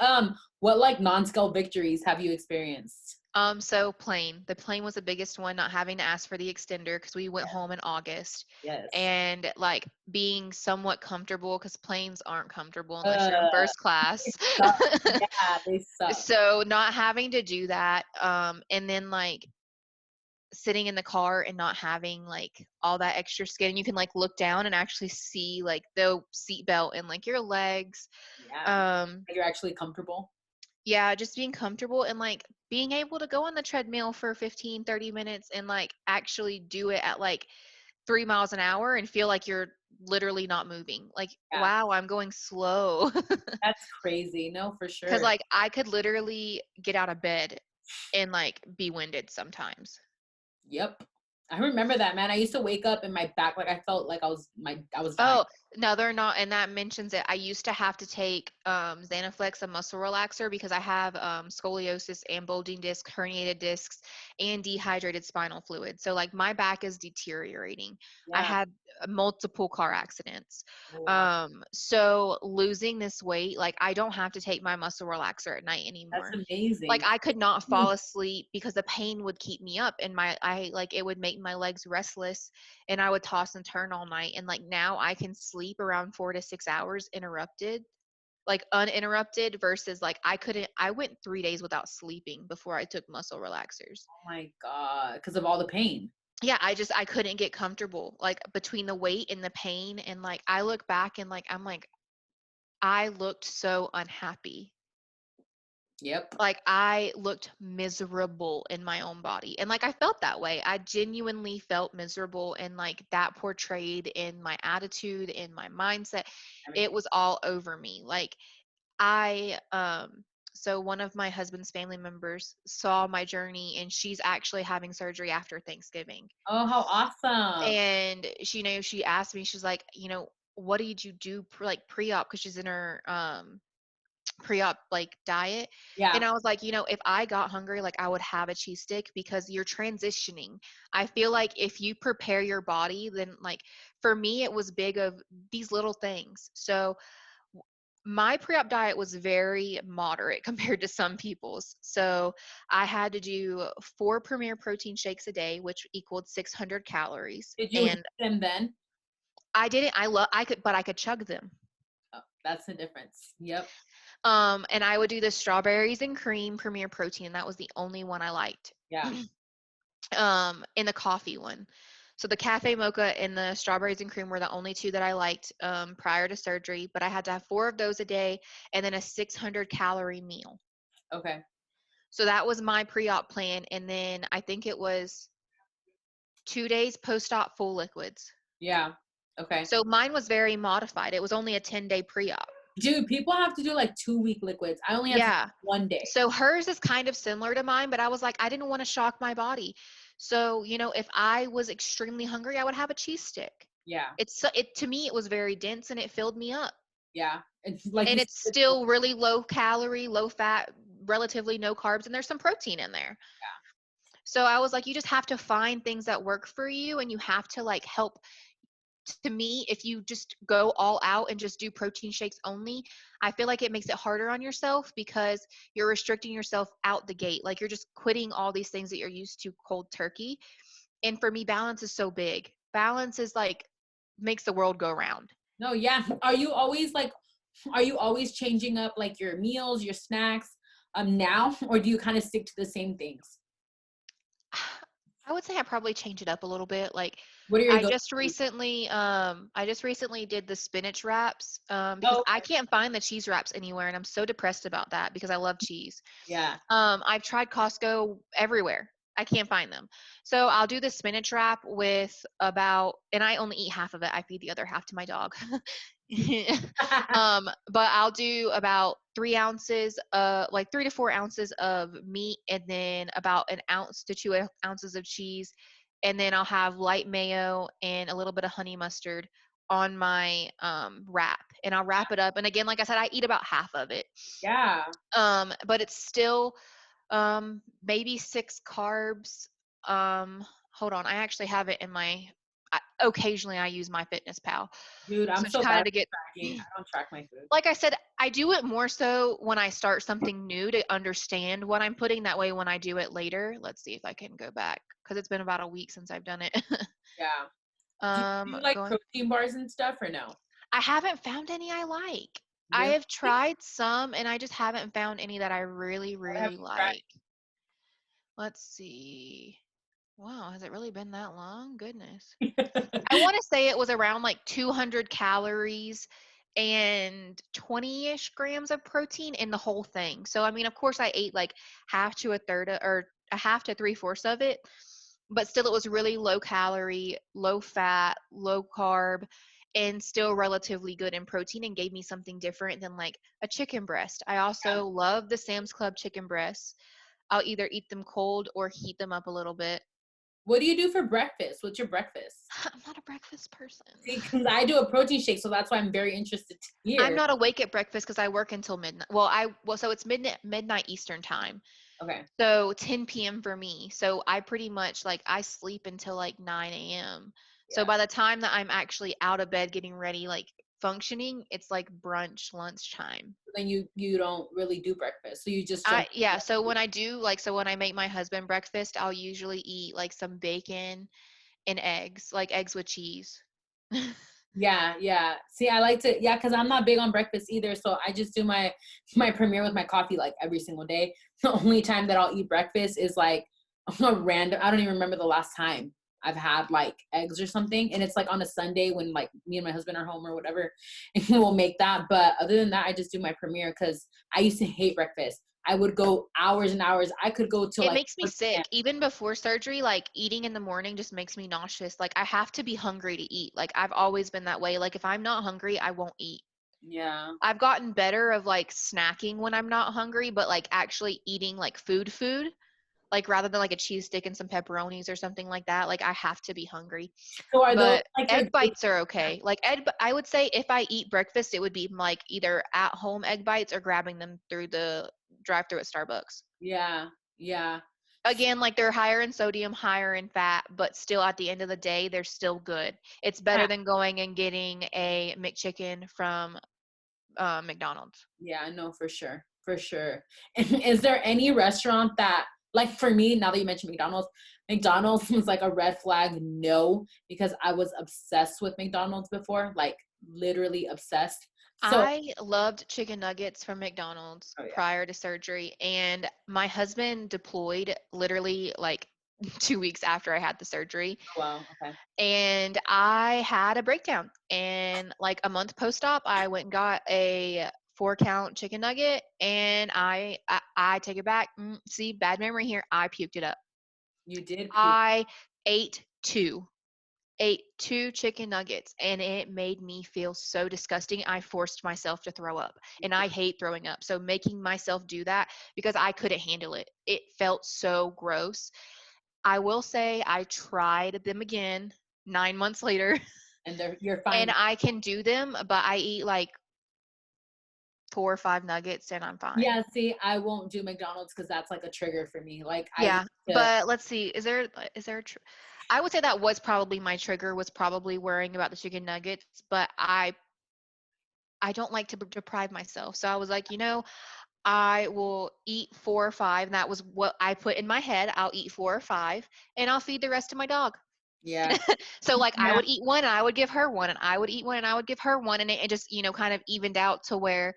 like non-scale victories have you experienced? So plane. The plane was the biggest one, not having to ask for the extender because we went home in August. Yes. And like being somewhat comfortable because planes aren't comfortable unless you're in Uh, first class. suck. Yeah, they suck. So not having to do that, and then like sitting in the car and not having like all that extra skin. You can like look down and actually see like the seat belt and like your legs. Yeah, Um, you're actually comfortable. yeah, just being comfortable and like being able to go on the treadmill for 15, 30 minutes and like actually do it at like 3 miles an hour and feel like you're literally not moving. Like, Yeah, wow, I'm going slow. that's crazy. No, for Cause sure. like I could literally get out of bed and like be winded sometimes. Yep. I remember that, man. I used to wake up and my back, like I felt like I was dying. Oh, no, they're not. And that mentions it. I used to have to take Xanaflex, a muscle relaxer, because I have scoliosis and bulging disc, herniated discs, and dehydrated spinal fluid. So, like, my back is deteriorating. I Yeah. had multiple car accidents. Oh, wow. So, losing this weight, like, I don't have to take my muscle relaxer at night That's anymore. Like amazing. I could not fall asleep because the pain would keep me up and I like it would make my legs restless and I would toss and turn all night. And like now I can sleep around 4 to 6 hours interrupted, like uninterrupted versus like I went 3 days without sleeping before I took muscle relaxers. Oh my God. Because of all the pain. Yeah, I couldn't get comfortable like between the weight and the pain. And like I look back and like I'm like I looked so unhappy. Yep. Like, I looked miserable in my own body. And like, I felt that way. I genuinely felt miserable, and like that portrayed in my attitude, in my mindset. It was all over me. Like, so one of my husband's family members saw my journey, and she's actually having surgery after Thanksgiving. Oh, how awesome. And she asked me, she's like, what did you do like pre-op? Because she's in her pre-op like diet. Yeah. And I was like, if I got hungry, like I would have a cheese stick, because you're transitioning. I feel like if you prepare your body, then like for me, it was big of these little things. So my pre-op diet was very moderate compared to some people's. So I had to do 4 Premier protein shakes a day, which equaled 600 calories. Did you hit And them then? I didn't, I could chug them. Oh, that's the difference. Yep. And I would do the strawberries and cream Premier protein. And that was the only one I liked. Yeah. And the coffee one. So the cafe mocha and the strawberries and cream were the only 2 that I liked prior to surgery, but I had to have 4 of those a day, and then a 600 calorie meal. Okay. So that was my pre-op plan. And then I think it was 2 days post-op full liquids. Yeah. Okay. So mine was very modified. It was only a 10-day pre-op. Dude, people have to do like 2-week liquids. I only had to Yeah. do 1 day. So hers is kind of similar to mine, but I was like, I didn't want to shock my body. So, if I was extremely hungry, I would have a cheese stick. Yeah. To me, it was very dense and it filled me up. Yeah. It's like And you it's said, still really low calorie, low fat, relatively no carbs, and there's some protein in there. So I was like, you just have to find things that work for you, and you have to like help. To me, if you just go all out and just do protein shakes only, I feel like it makes it harder on yourself, because you're restricting yourself out the gate. Like, you're just quitting all these things that you're used to cold turkey. And for me, balance is so big. Balance is like makes the world go round. no, yeah. Are you always changing up like your meals, your snacks now, or do you kind of stick to the same things? I would say I probably change it up a little bit. Like, What are your I go? just recently did the spinach wraps because Oh, I can't find the cheese wraps anywhere, and I'm so depressed about that because I love cheese. yeah. I've tried Costco everywhere. I can't find them. So I'll do the spinach wrap with and I only eat half of it. I feed the other half to my dog. But I'll do about 3 ounces, like 3 to 4 ounces of meat, and then about an ounce to 2 ounces of cheese. And then I'll have light mayo and a little bit of honey mustard on my wrap, and I'll wrap it up. And again, like I said, I eat about half of it. Yeah. But it's still maybe 6 carbs. Hold on, I actually have it in occasionally I use my Fitness Pal. Dude, I'm So so kind bad of to at get, tracking. I don't track my food. like I said, I do it more so when I start something new to understand what I'm putting. That way, when I do it later, let's see if I can go back, because it's been about a week since I've done it. Yeah. Do you like Going, protein bars and stuff or no? I haven't found any I like. I Really? have tried some, and I just haven't found any that I really, What have really you tried? like. Let's see. Wow, has it really been that long? Goodness. I want to say it was around like 200 calories and 20-ish grams of protein in the whole thing. So, I mean, of course, I ate like half to a third or a half to 3/4 of it, but still, it was really low calorie, low fat, low carb, and still relatively good in protein, and gave me something different than like a chicken breast. I also love the Sam's Club chicken breasts. I'll either eat them cold or heat them up a little bit. What do you do for breakfast? What's your breakfast? I'm not a breakfast person. See, because I do a protein shake, so that's why I'm very interested to I'm hear. not awake at breakfast because I work until midnight. So it's midnight Eastern time. Okay. So 10 p.m. for me. So I pretty much like I sleep until like 9 a.m. So Yeah. by the time that I'm actually out of bed getting ready, like functioning, it's like brunch, lunchtime. Then you don't really do breakfast, so you just jump. So when when I make my husband breakfast, I'll usually eat like some bacon and eggs, like eggs with cheese. Yeah, yeah. See, I like to, yeah, because I'm not big on breakfast either. So I just do my premiere with my coffee like every single day. The only time that I'll eat breakfast is like a random, I don't even remember the last time I've had like eggs or something. And it's like on a Sunday when like me and my husband are home or whatever, and we'll make that. But other than that, I just do my premiere because I used to hate breakfast. I would go hours and hours. I could go to It like makes me 4 p.m. sick. Even before surgery, like eating in the morning just makes me nauseous. Like I have to be hungry to eat. Like I've always been that way. Like if I'm not hungry, I won't eat. Yeah. I've gotten better of like snacking when I'm not hungry, but like actually eating like food, like rather than like a cheese stick and some pepperonis or something like that, like I have to be hungry. So are those But like your egg bites are okay. Like I would say if I eat breakfast, it would be like either at home egg bites or grabbing them through the drive-through at Starbucks. yeah, yeah. Again, like they're higher in sodium, higher in fat, but still at the end of the day, they're still good. It's better than going and getting a McChicken from McDonald's. Yeah, I know for sure. For sure. And is there any restaurant that, like for me, now that you mentioned McDonald's, McDonald's was like a red flag no, because I was obsessed with McDonald's before, like literally obsessed. So, I loved chicken nuggets from McDonald's oh yeah. prior to surgery, and my husband deployed literally like 2 weeks after I had the surgery, Oh, wow. Okay. and I had a breakdown. And like a month post-op, I went and got a 4-count chicken nugget, and I take it back. See, bad memory here. I puked it up. You did puke. I ate two. Ate two chicken nuggets, and it made me feel so disgusting. I forced myself to throw up, and I hate throwing up. So making myself do that because I couldn't handle it. It felt so gross. I will say I tried them again 9 months later, And you're and fine. I can do them, but I eat like 4 or 5 nuggets and I'm fine. Yeah, see, I won't do McDonald's because that's like a trigger for me. Like I Yeah, used to, but let's see. Is there I would say that was probably my trigger, was probably worrying about the chicken nuggets, but I don't like to deprive myself. So I was like, I will eat 4 or 5. And that was what I put in my head. I'll eat 4 or 5 and I'll feed the rest to my dog. yeah. So like I Yeah. would eat one and I would give her one, and I would eat one and I would give her one. And it just, kind of evened out to where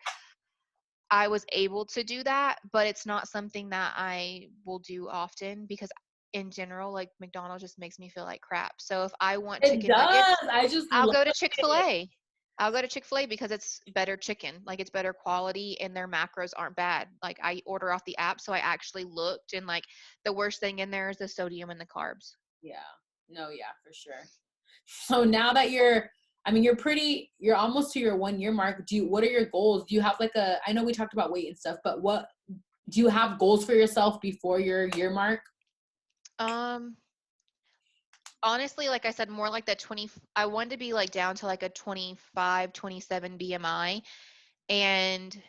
I was able to do that, but it's not something that I will do often because in general, like McDonald's just makes me feel like crap. So if I want It chicken does. nuggets, I just I'll love go to it. Chick-fil-A. I'll go to Chick-fil-A because it's better chicken. Like it's better quality and their macros aren't bad. Like I order off the app, so I actually looked, and like the worst thing in there is the sodium and the carbs. Yeah. No, yeah, for sure. So now that I mean, you're almost to your 1 year mark. What are your goals? Do you have like I know we talked about weight and stuff, but what do you have goals for yourself before your year mark? Um, Honestly, like I said, more like that 20, I wanted to be like down to like a 25, 27 BMI. And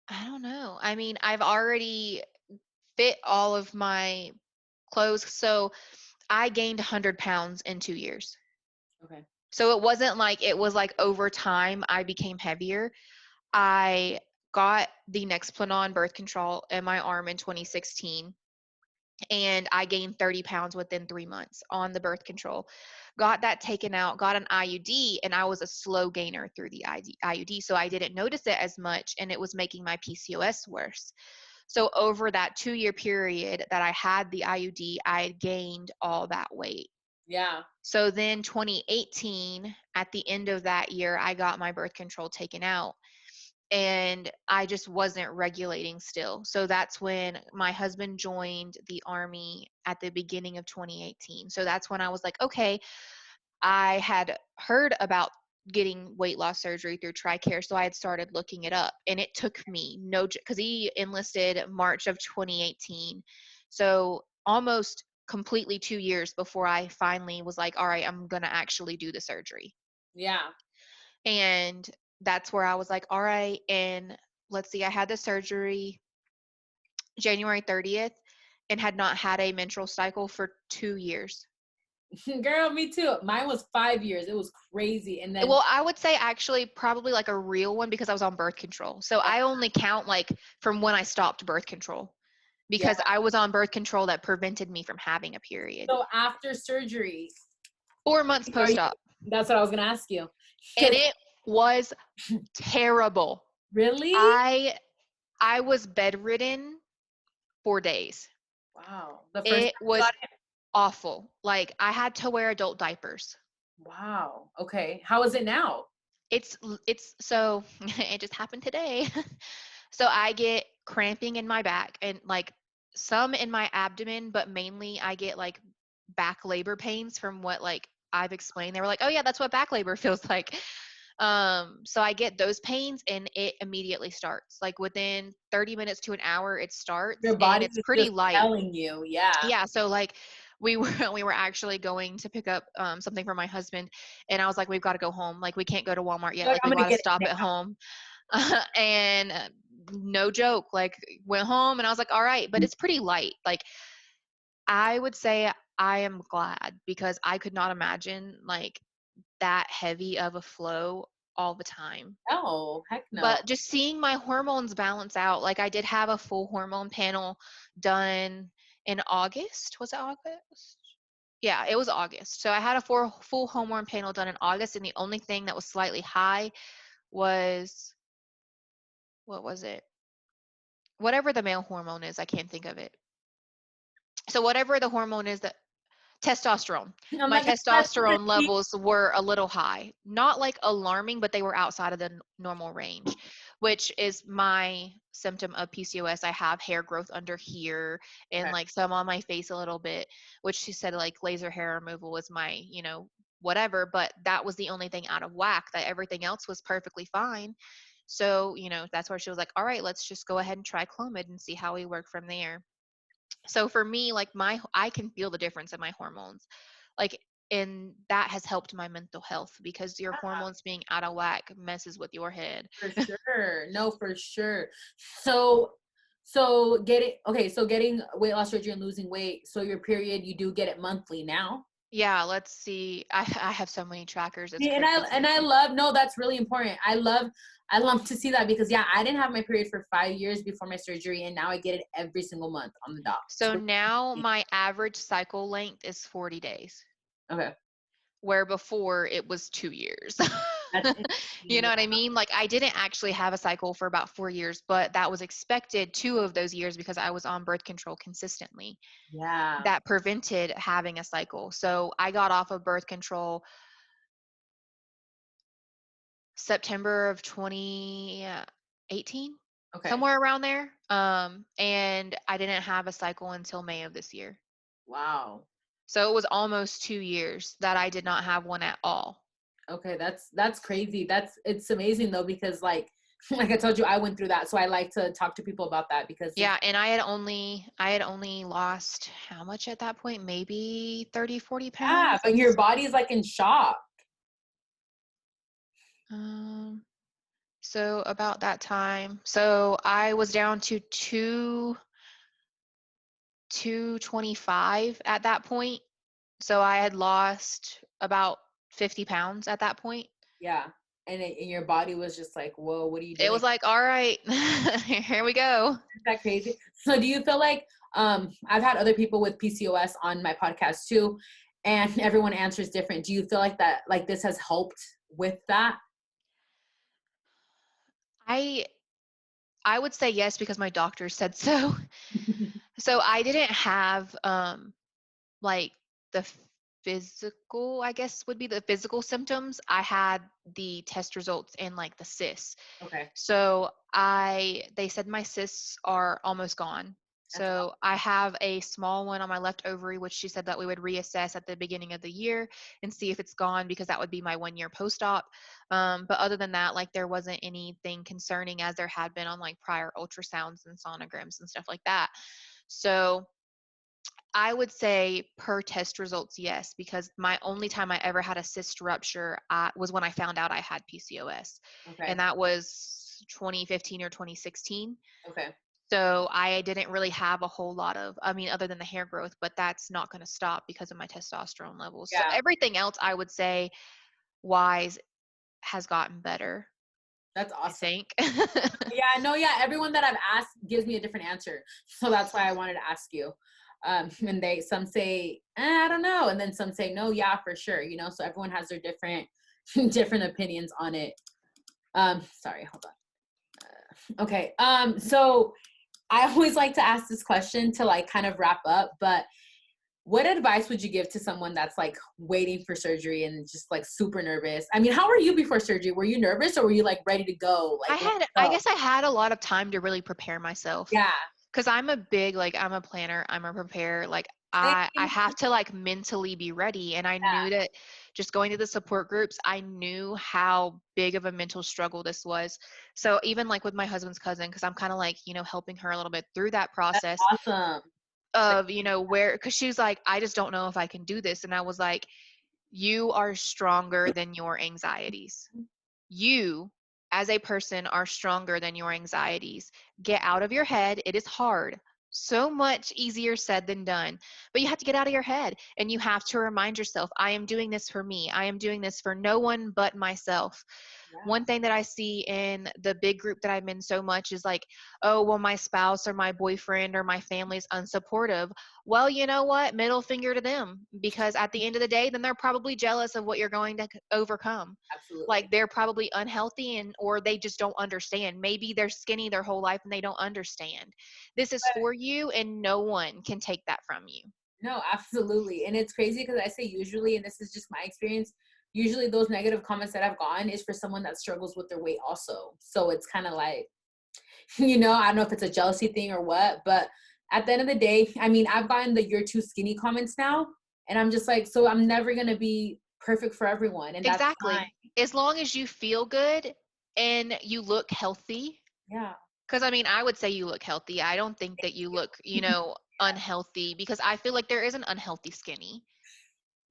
I don't know. I mean, I've already fit all of my clothes. So I gained 100 pounds in 2 years. Okay. So it wasn't like it was like over time I became heavier. I got the Nexplanon birth control in my arm in 2016, and I gained 30 pounds within 3 months on the birth control. Got that taken out, got an IUD, and I was a slow gainer through the IUD. So I didn't notice it as much, and it was making my PCOS worse. So over that 2-year period that I had the IUD, I had gained all that weight. Yeah. So then 2018, at the end of that year, I got my birth control taken out, and I just wasn't regulating still. So that's when my husband joined the Army at the beginning of 2018. So that's when I was like, okay, I had heard about getting weight loss surgery through Tricare. So I had started looking it up, and it took me because he enlisted March of 2018. So almost completely 2 years before I finally was like, all right, I'm going to actually do the surgery. Yeah. And that's where I was like, all right. And let's see, I had the surgery January 30th and had not had a menstrual cycle for 2 years. Girl, me too. Mine was 5 years. It was crazy. And then Well, I would say actually probably like a real one because I was on birth control. So I only count like from when I stopped birth control yeah. because I was on birth control that prevented me from having a period. So after surgery, 4 months post-op. that's what I was gonna ask you. And it was terrible. Really? I was bedridden 4 days. Wow. The first It time you was got it? awful. Like I had to wear adult diapers. Wow. Okay. How is it now? It's so it just happened today. So cramping in my back and like some in my abdomen, but mainly I get like back labor pains from what like I've explained. They were like, oh yeah, that's what back labor feels like. So I get those pains and it immediately starts. Like within 30 minutes to an hour, it starts Your and body it's is pretty just light. telling you. Yeah. Yeah. So like we were we were actually going to pick up something for my husband, and I was like, we've got to go home. Like we can't go to Walmart yet. Like, Like I'm we've gonna got to get stop it at home. And no joke, like went home and I was like, all right, but now. it's pretty light. Like I would say I am glad because I could not imagine like that heavy of a flow all the time. No, heck no. But just seeing my hormones balance out, like I did have a full hormone panel done in August. Was it August? Yeah, it was August. So I had a full hormone panel done in August, and the only thing that was slightly high was, what was it? Whatever the male hormone is, I can't think of it. So whatever the hormone is that testosterone. I'm My not gonna touch testosterone it. levels were a little high. Not like alarming, but they were outside of the normal range, which is my symptom of PCOS. I have hair growth under here and Okay. like some on my face a little bit, which she said like laser hair removal was my, whatever, but that was the only thing out of whack. That everything else was perfectly fine. So, that's where she was like, all right, let's just go ahead and try Clomid and see how we work from there. So for me, like I can feel the difference in my hormones. Like, and that has helped my mental health because your hormones being out of whack messes with your head. For sure. No, for sure. So getting weight loss surgery and losing weight. So your period, you do get it monthly now. Yeah, let's see. I have so many trackers. It's Yeah, crazy. and I love, no, that's really important. I love to see that because yeah, I didn't have my period for 5 years before my surgery, and now I get it every single month on the dot. So now my average cycle length is 40 days, Okay. where before it was 2 years. That's You interesting. know what I mean? Like I didn't actually have a cycle for about 4 years, but that was expected 2 of those years because I was on birth control consistently. Yeah. That prevented having a cycle. So I got off of birth control September of 2018, Okay. somewhere around there. And I didn't have a cycle until May of this year. Wow. So it was almost 2 years that I did not have one at all. Okay, that's crazy. It's amazing though, because like like I told you, I went through that. So I like to talk to people about that because Yeah, and I had only lost how much at that point? Maybe 30, 40 yeah, pounds. but your body's like in shock. Um, so about that time. So I was down to 225 at that point. So I had lost about 50 pounds at that point. Yeah. And your body was just like, whoa, what are you It doing? was like, all right, here we go. Is that crazy? So do you feel like I've had other people with PCOS on my podcast too, and everyone answers different. Do you feel like that, like this has helped with that? I I would say yes because my doctor said so. So I didn't have like the physical, I guess would be the physical symptoms. I had the test results and like the cysts. Okay. So they said my cysts are almost gone. That's So I have a small one on my left ovary, which she said that we would reassess at the beginning of the year and see if it's gone because that would be my 1 year post-op. But other than that, like there wasn't anything concerning as there had been on like prior ultrasounds and sonograms and stuff like that. So I would say per test results, yes, because my only time I ever had a cyst rupture was when I found out I had PCOS, okay. and that was 2015 or 2016. Okay. So I didn't really have a whole lot of, I mean, other than the hair growth, but that's not going to stop because of my testosterone levels. So Yeah. everything else, I would say, wise has gotten better, That's I awesome. think. Yeah, no, yeah. Everyone that I've asked gives me a different answer. So that's why I wanted to ask you. And some say, I don't know. And then some say, no, yeah, for sure. So everyone has their different, different opinions on it. Sorry, hold on. Okay. So I always like to ask this question to like kind of wrap up, but What advice would you give to someone that's like waiting for surgery and just like super nervous? I mean, how were you before surgery? Were you nervous or were you like ready to go? Like, let's I go. guess I had a lot of time to really prepare myself. Yeah. 'Cause I'm a big, like, I'm a planner, I'm a preparer, like, I Same. have to, like, mentally be ready, and I Yeah. knew that just going to the support groups, I knew how big of a mental struggle this was. So even, like, with my husband's cousin, because 'cause I'm kinda, like, helping her a little bit through that That's process awesome. of, where, because she's like, "I just don't know if I can do this," and I was like, "You are stronger than your anxieties." You, as a person, are stronger than your anxieties. Get out of your head. It is hard. So much easier said than done. But you have to get out of your head and you have to remind yourself, I am doing this for me. I am doing this for no one but myself. Yeah. One thing that I see in the big group that I'm in so much is like, oh, well, my spouse or my boyfriend or my family's unsupportive. Well, you know what? Middle finger to them, because at the end of the day, then they're probably jealous of what you're going to overcome. Like Absolutely. they're probably unhealthy, and or they just don't understand. Maybe they're skinny their whole life and they don't understand. This is for you and no one can take that from you. No, absolutely. And it's crazy because I say usually, and this is just my experience, usually those negative comments that I've gotten is for someone that struggles with their weight also. So it's kind of like, I don't know if it's a jealousy thing or what, but at the end of the day, I mean, I've gotten the "you're too skinny" comments now, and I'm just like, so I'm never gonna be perfect for everyone, and that's fine. Exactly. As long as you feel good and you look healthy. Yeah. Because I mean, I would say you look healthy. I don't think that you look, unhealthy, because I feel like there is an unhealthy skinny.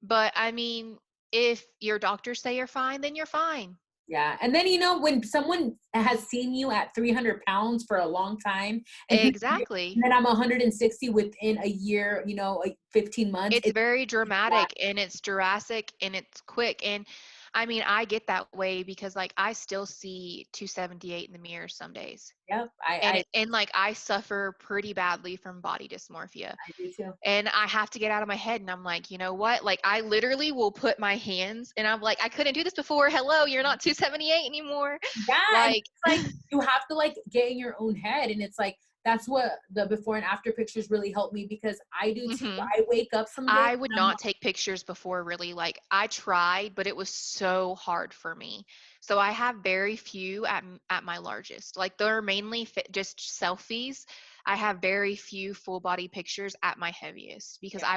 But I mean, if your doctors say you're fine, then you're fine. Yeah. And then, when someone has seen you at 300 pounds for a long time and Exactly. then I'm 160 within a year, like 15 months, It's very dramatic and it's Jurassic and it's quick. And I mean, I get that way because like I still see 278 in the mirror some days. yep, And like I suffer pretty badly from body dysmorphia. I do too. And I have to get out of my head, and I'm like, you know what? Like I literally will put my hands and I'm like, I couldn't do this before. Hello, you're not 278 anymore. Yeah, and Like it's like you have to like get in your own head, and it's like that's what the before and after pictures really help me because I do too. mhm. I wake up some days I would and I'm not take pictures before, really. Like I tried, but it was so hard for me. So I have very few at my largest. Like they're mainly just selfies. I have very few full body pictures at my heaviest because yeah.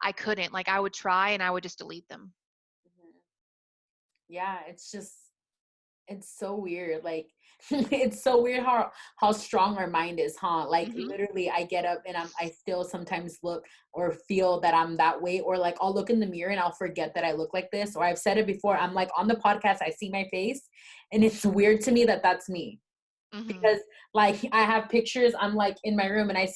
I couldn't. Like I would try and I would just delete them. Mhm. Yeah, it's so weird. Like it's so weird how strong our mind is, huh? Like Mhm. literally I get up and I still sometimes look or feel that I'm that way, or like I'll look in the mirror and I'll forget that I look like this, or I've said it before. I'm like on the podcast I see my face and it's weird to me that that's me. Mhm. Because like I have pictures, I'm like in my room and I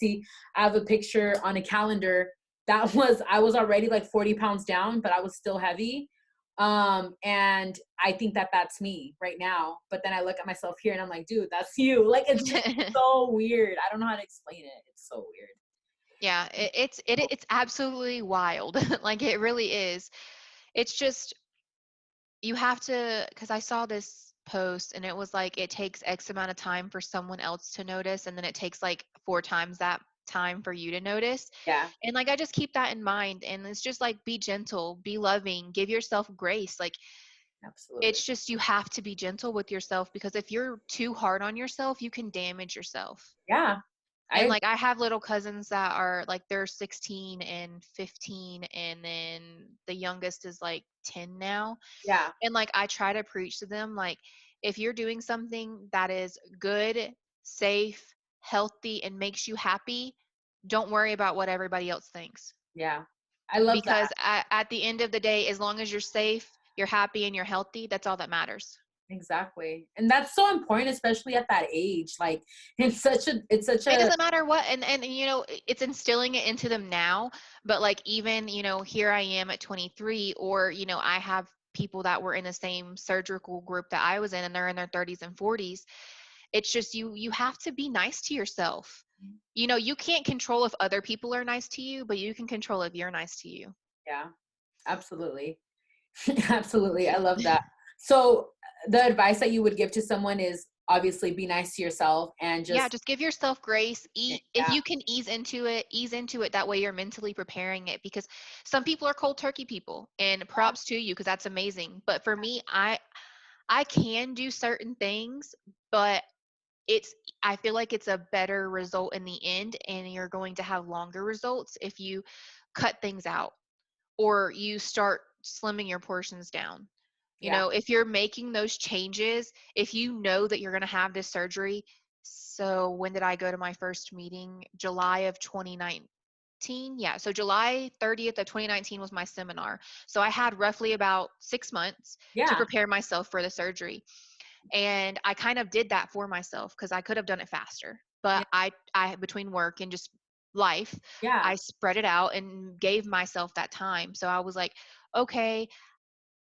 have a picture on a calendar that was I was already like 40 pounds down, but I was still heavy. And I think that that's me right now, but then I look at myself here and I'm like, dude, that's you. Like it's just so weird. I don't know how to explain it. It's so weird. Yeah, it's absolutely wild. Like it really is. It's just you have to, because I saw this post and it was like it takes X amount of time for someone else to notice, and then it takes like 4 times that time for you to notice. Yeah, And like I just keep that in mind, and it's just like be gentle, be loving, give yourself grace. Like absolutely. it's just you have to be gentle with yourself, because if you're too hard on yourself, you can damage yourself. Yeah. And I like I have little cousins that are like they're 16 and 15, and then the youngest is like 10 now. yeah, And like I try to preach to them, like if you're doing something that is good, safe, healthy, and makes you happy, don't worry about what everybody else thinks. yeah. I love that. Because at the end of the day, as long as you're safe, you're happy, and you're healthy, that's all that matters. Exactly. And that's so important, especially at that age. Like it's such It a doesn't matter what, and it's instilling it into them now. But like even here I am at 23, or I have people that were in the same surgical group that I was in, and they're in their 30s and 40s. It's just you have to be nice to yourself. You can't control if other people are nice to you, but you can control if you're nice to you. yeah, absolutely. Absolutely. I love that. So the advice that you would give to someone is obviously be nice to yourself and Yeah, just, just give yourself grace. If yeah, you can ease into it, ease into it. That way you're mentally preparing it, because some people are cold turkey people, and props to you because that's amazing. But for me, I can do certain things, but it's I feel like it's a better result in the end, and you're going to have longer results if you cut things out or you start slimming your portions down. You yeah, know, if you're making those changes, if you know that you're going to have this surgery. So when did I go to my first meeting? July of 2019. Yeah. So July 30th of 2019 was my seminar. So I had roughly about 6 months to yeah, prepare myself for the surgery. And I kind of did that for myself because I could have done it faster. But yeah, I between work and just life, yeah, I spread it out and gave myself that time. So I was like, okay,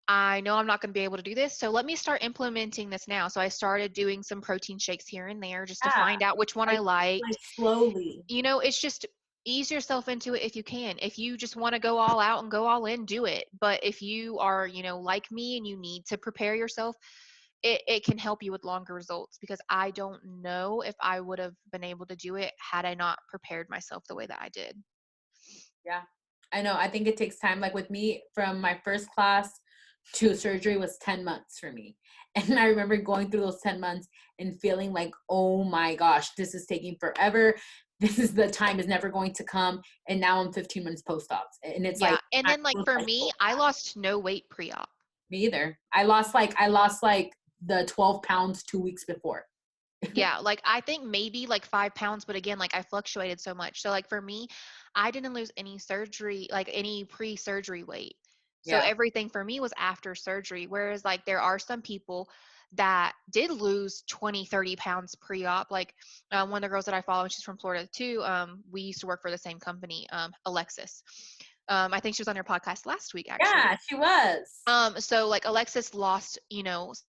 I know I'm not going to be able to do this. So let me start implementing this now. So I started doing some protein shakes here and there just to yeah, find out which one I like liked. slowly. You know, it's just ease yourself into it if you can. If you just want to go all out and go all in, do it. But if you are, like me and you need to prepare yourself, it can help you with longer results, because I don't know if I would have been able to do it had I not prepared myself the way that I did. Yeah. I know. I think it takes time. Like with me, from my first class to surgery was 10 months for me. And I remember going through those 10 months and feeling like, oh my gosh, this is taking forever. This is the time is never going to come. And now I'm 15 months post-op. And it's like, Yeah. And I then like was for like, me, so I lost no weight pre-op. me either. I lost like the 12 pounds 2 weeks before. Yeah, like I think maybe like 5 pounds, but again, like I fluctuated so much. So like for me, I didn't lose any surgery, like any pre-surgery weight. So Yeah. everything for me was after surgery. Whereas like there are some people that did lose 20, 30 pounds pre-op. Like one of the girls that I follow, she's from Florida too. We used to work for the same company, Alexis. I think she was on your podcast last week, actually. Yeah, she was. So like Alexis lost,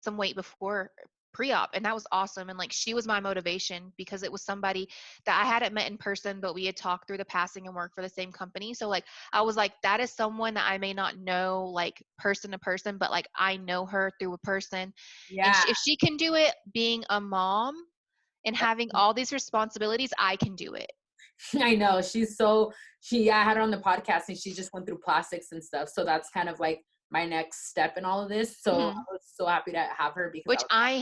some weight before pre-op, and that was awesome. And like she was my motivation because it was somebody that I hadn't met in person, but we had talked through the passing and worked for the same company. So like I was like, that is someone that I may not know like person to person, but like I know her through a person. And Yeah. if she can do it being a mom and having all these responsibilities, I can do it. I know. I had her on the podcast and she just went through plastics and stuff. So that's kind of like my next step in all of this. So Mhm. I was so happy to have her because I Which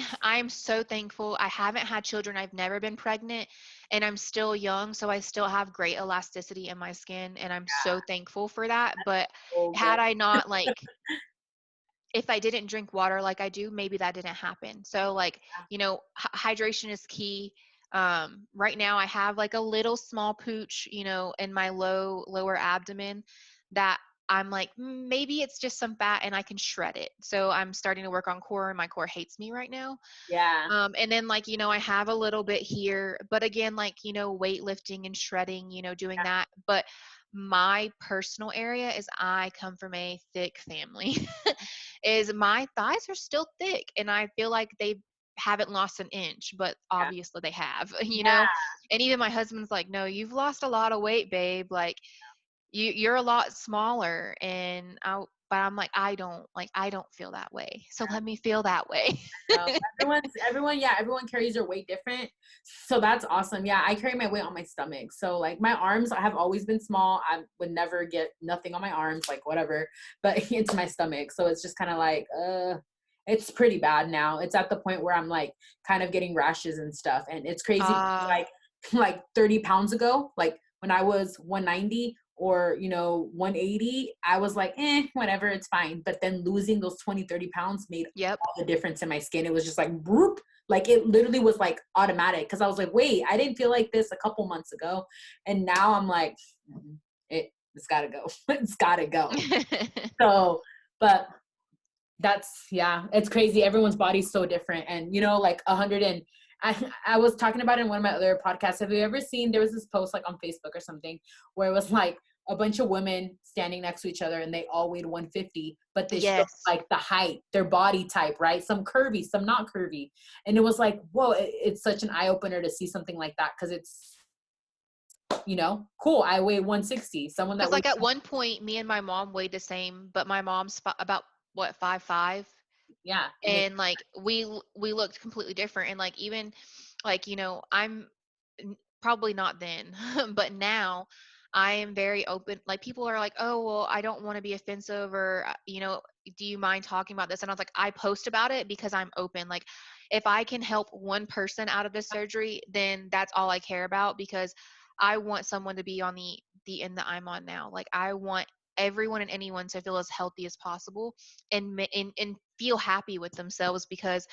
was, I'm so thankful. I haven't had children. I've never been pregnant, and I'm still young, so I still have great elasticity in my skin, and I'm so thankful for that. But so good. had I not like if I didn't drink water like I do, maybe that didn't happen. So like, hydration is key. Right now I have like a little small pooch, in my lower abdomen that I'm like, maybe it's just some fat and I can shred it. So I'm starting to work on core, and my core hates me right now. Yeah. And then like, I have a little bit here, but again, like, weightlifting and shredding, doing that. But my personal area is I come from a thick family. Is my thighs are still thick, and I feel like they haven't lost an inch, but Yeah. obviously they have, Yeah. and even my husband's like, no, you've lost a lot of weight, babe. Like you're a lot smaller. But I'm like, I don't feel that way. So let me feel that way. Everyone carries their weight different. So that's awesome. Yeah, I carry my weight on my stomach. So like my arms have always been small. I would never get nothing on my arms, like whatever, but it's my stomach. So it's just kind of like, it's pretty bad now. It's at the point where I'm like kind of getting rashes and stuff. And it's crazy because uh like 30 pounds ago, like when I was 190 or 180, I was like, whatever, it's fine. But then losing those 20, 30 pounds made yep. all the difference in my skin. It was just like whoop, like it literally was like automatic, because I was like, wait, I didn't feel like this a couple months ago. And now I'm like, it's gotta go. It's gotta go. So, but that's, yeah, it's crazy. Everyone's body's so different. And like 100 and I was talking about it in one of my other podcasts. Have you ever seen, there was this post like on Facebook or something where it was like a bunch of women standing next to each other and they all weighed 150, but they showed Yes. like the height, their body type, right? Some curvy, some not curvy. And it was like, whoa, it's such an eye opener to see something like that. Cause it's, cool. I weigh 160. Someone that Because weighs, like at one point, me and my mom weighed the same, but my mom's about what, 5'5", Yeah. And like we looked completely different. And like even like, I'm probably not then, but now I am very open. Like people are like, oh well, I don't want to be offensive, or do you mind talking about this? And I was like, I post about it because I'm open. Like if I can help one person out of this surgery, then that's all I care about, because I want someone to be on the end that I'm on now. Like I want everyone and anyone to feel as healthy as possible, and feel happy with themselves, because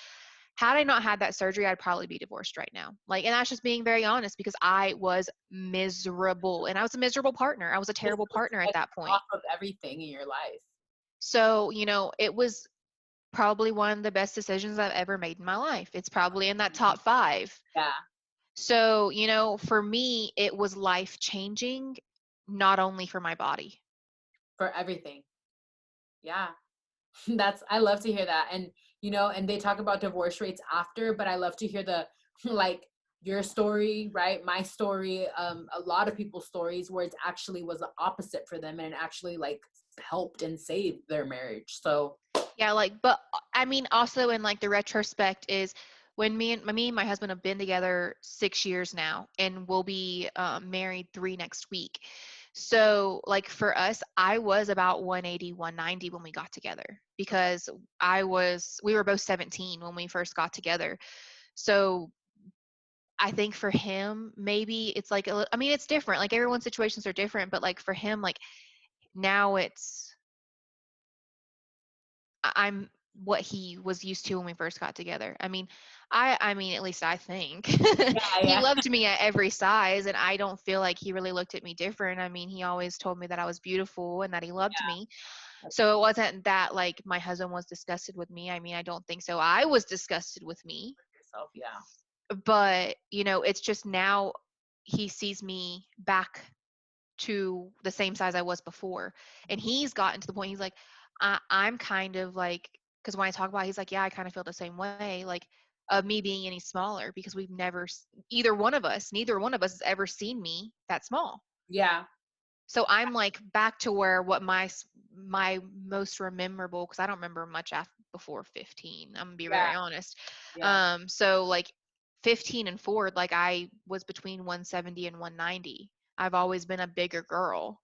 had I not had that surgery, I'd probably be divorced right now. Like, and that's just being very honest, because I was miserable, and I was a miserable partner. I was a Just terrible took partner at the that edge point. off of everything in your life. So, it was probably one of the best decisions I've ever made in my life. It's probably in that top 5. Yeah. So, for me, it was life changing, not only for my body. For everything. Yeah. I love to hear that. And, and they talk about divorce rates after, but I love to hear the, like, your story, right? My story, a lot of people's stories where it actually was the opposite for them and actually like helped and saved their marriage. So Yeah, but I mean, also in like the retrospect is when me and my husband have been together 6 years now, and we'll be married 3 next week. So like for us, I was about 180, 190 when we got together, because we were both 17 when we first got together. So I think for him, maybe it's like, I mean, it's different. Like everyone's situations are different, but like for him, like now I'm what he was used to when we first got together. I mean, I mean, at least I think yeah, he yeah, loved me at every size, and I don't feel like he really looked at me different. I mean, he always told me that I was beautiful and that he loved me. that's So it wasn't that like my husband was disgusted with me. I mean, I don't think so. I was disgusted with me, yourself. Yeah. but it's just now he sees me back to the same size I was before. And he's gotten to the point, he's like, I'm kind of like, because when I talk about it, he's like, yeah, I kind of feel the same way, like of me being any smaller, because we've never, neither one of us has ever seen me that small. Yeah. So I'm like back to where what my most memorable, because I don't remember much after before 15. I'm gonna be Yeah. very honest. Yeah. So like 15 and forward, like I was between 170 and 190. I've always been a bigger girl,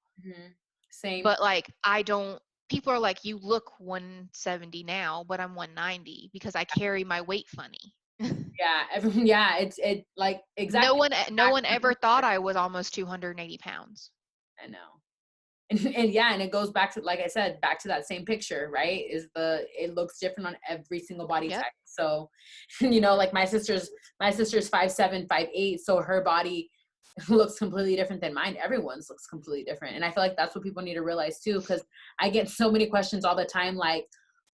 Same. but like I don't. People are like, you look 170 now, but I'm 190 because I carry my weight funny. Yeah. Everyone. Yeah. It like No exactly. one, no one ever thought I was almost 280 pounds. I know. And yeah, and it goes back to, like I said, back to that same picture, right? It looks different on every single body Yep. type. So, like my sister's 5'7", 5'8", so her body looks completely different than mine. Everyone's looks completely different. And I feel like that's what people need to realize too, because I get so many questions all the time, like,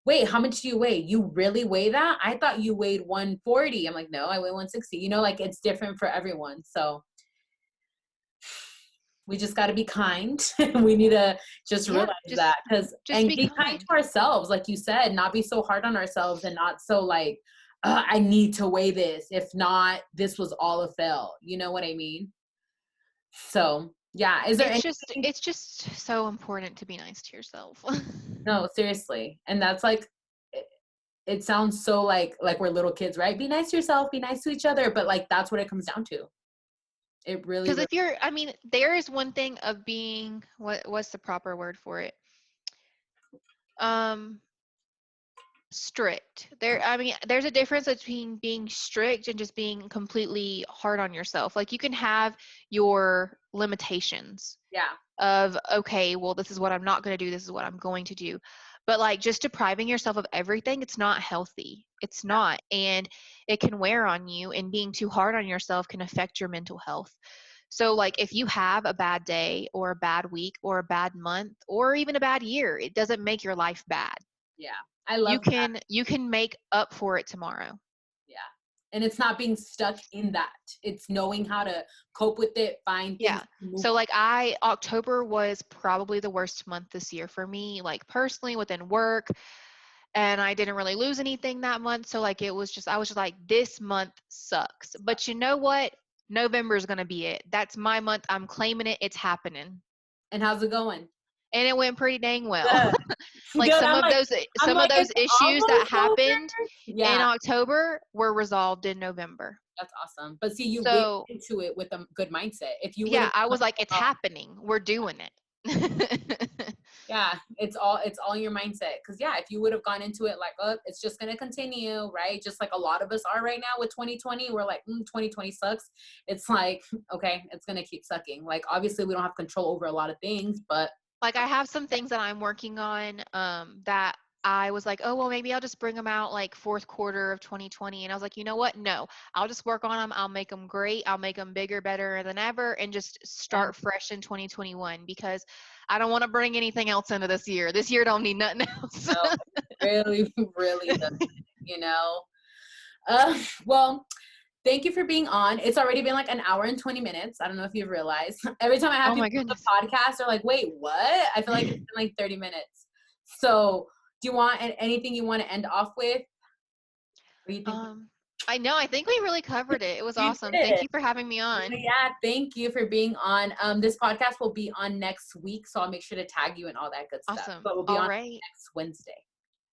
wait, how much do you weigh? You really weigh that? I thought you weighed 140. I'm like, no, I weigh 160. Like it's different for everyone. So we just got to be kind. We need to just Yeah, realize that, just and be be kind kind. to ourselves, like you said, not be so hard on ourselves, and not so like, I need to weigh this, if not this was all a fail, you know what I mean? So yeah, is there anything? It's just so important to be nice to yourself. No, seriously. And that's like, it sounds so like we're little kids, right? Be nice to yourself, be nice to each other, but like that's what it comes down to. It really, Because really. if you're, I mean, there is one thing of being, what's the proper word for it? Um, Strict. I mean, there's a difference between being strict and just being completely hard on yourself. Like you can have your limitations Yeah. of, okay, well, this is what I'm not going to do, this is what I'm going to do. But like just depriving yourself of everything, it's not healthy. It's not. And it can wear on you, and being too hard on yourself can affect your mental health. So like if you have a bad day or a bad week or a bad month or even a bad year, it doesn't make your life bad. Yeah, I love that. You can make up for it tomorrow. Yeah. And it's not being stuck in that. It's knowing how to cope with it, find things Yeah. to move So on. like October was probably the worst month this year for me, like personally within work, and I didn't really lose anything that month. So like I was just like, this month sucks. But you know what? November is going to be it. That's my month. I'm claiming it. It's happening. And how's it going? And it went pretty dang well. Good. Like Good. some I'm of like, those it's issues that almost over. happened in Yeah, October were resolved in November. that's awesome. But see, you went So into it with a good mindset. If you would yeah, have, I was like, it's happening. We're doing it. yeah, it's all in your mindset. Because yeah, if you would have gone into it like, oh, it's just gonna continue, right? Just like a lot of us are right now with 2020. We're like, 2020 sucks. It's like, okay, it's gonna keep sucking. Like obviously we don't have control over a lot of things, but Like I have some things that I'm working on that I was like, oh, well, maybe I'll just bring them out like fourth quarter of 2020. And I was like, you know what? No, I'll just work on them. I'll make them great. I'll make them bigger, better than ever, and just start fresh in 2021 because I don't want to bring anything else into this year. This year don't need nothing else. no, really, really doesn't, you know. Well, thank you for being on. It's already been like an hour and 20 minutes. I don't know if you've realized. Every time I have Oh my people on the goodness. podcast, they're like, wait, what? I feel like it's been like 30 minutes. So do you want anything you want to end off with? What do you think? I know. I think we really covered it. It was You awesome. Thank did. you for having me on. Yeah, thank you for being on. This podcast will be on next week, so I'll make sure to tag you and all that good stuff. Awesome. But we'll be All on right. next Wednesday.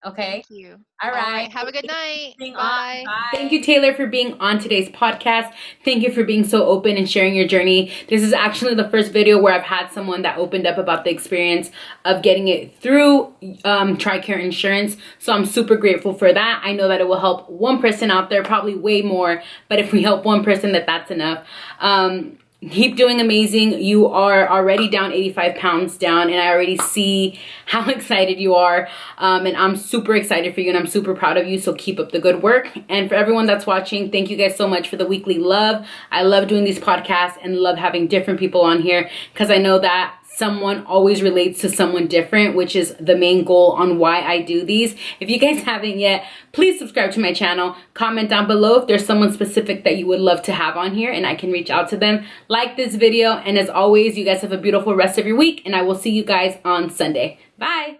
Okay. Thank you. All All right. right. Have a good night. Being on. Bye. Bye. Thank you, Taylor, for being on today's podcast. Thank you for being so open and sharing your journey. This is actually the first video where I've had someone that opened up about the experience of getting it through Tricare insurance. So I'm super grateful for that. I know that it will help one person out there, probably way more. But if we help one person, that's enough. Keep doing amazing. You are already down 85 pounds down, and I already see how excited you are. And I'm super excited for you, and I'm super proud of you. So keep up the good work. And for everyone that's watching, thank you guys so much for the weekly love. I love doing these podcasts and love having different people on here because I know that someone always relates to someone different, which is the main goal on why I do these. If you guys haven't yet, please subscribe to my channel. Comment down below if there's someone specific that you would love to have on here and I can reach out to them. Like this video, and as always, you guys have a beautiful rest of your week, and I will see you guys on Sunday. Bye.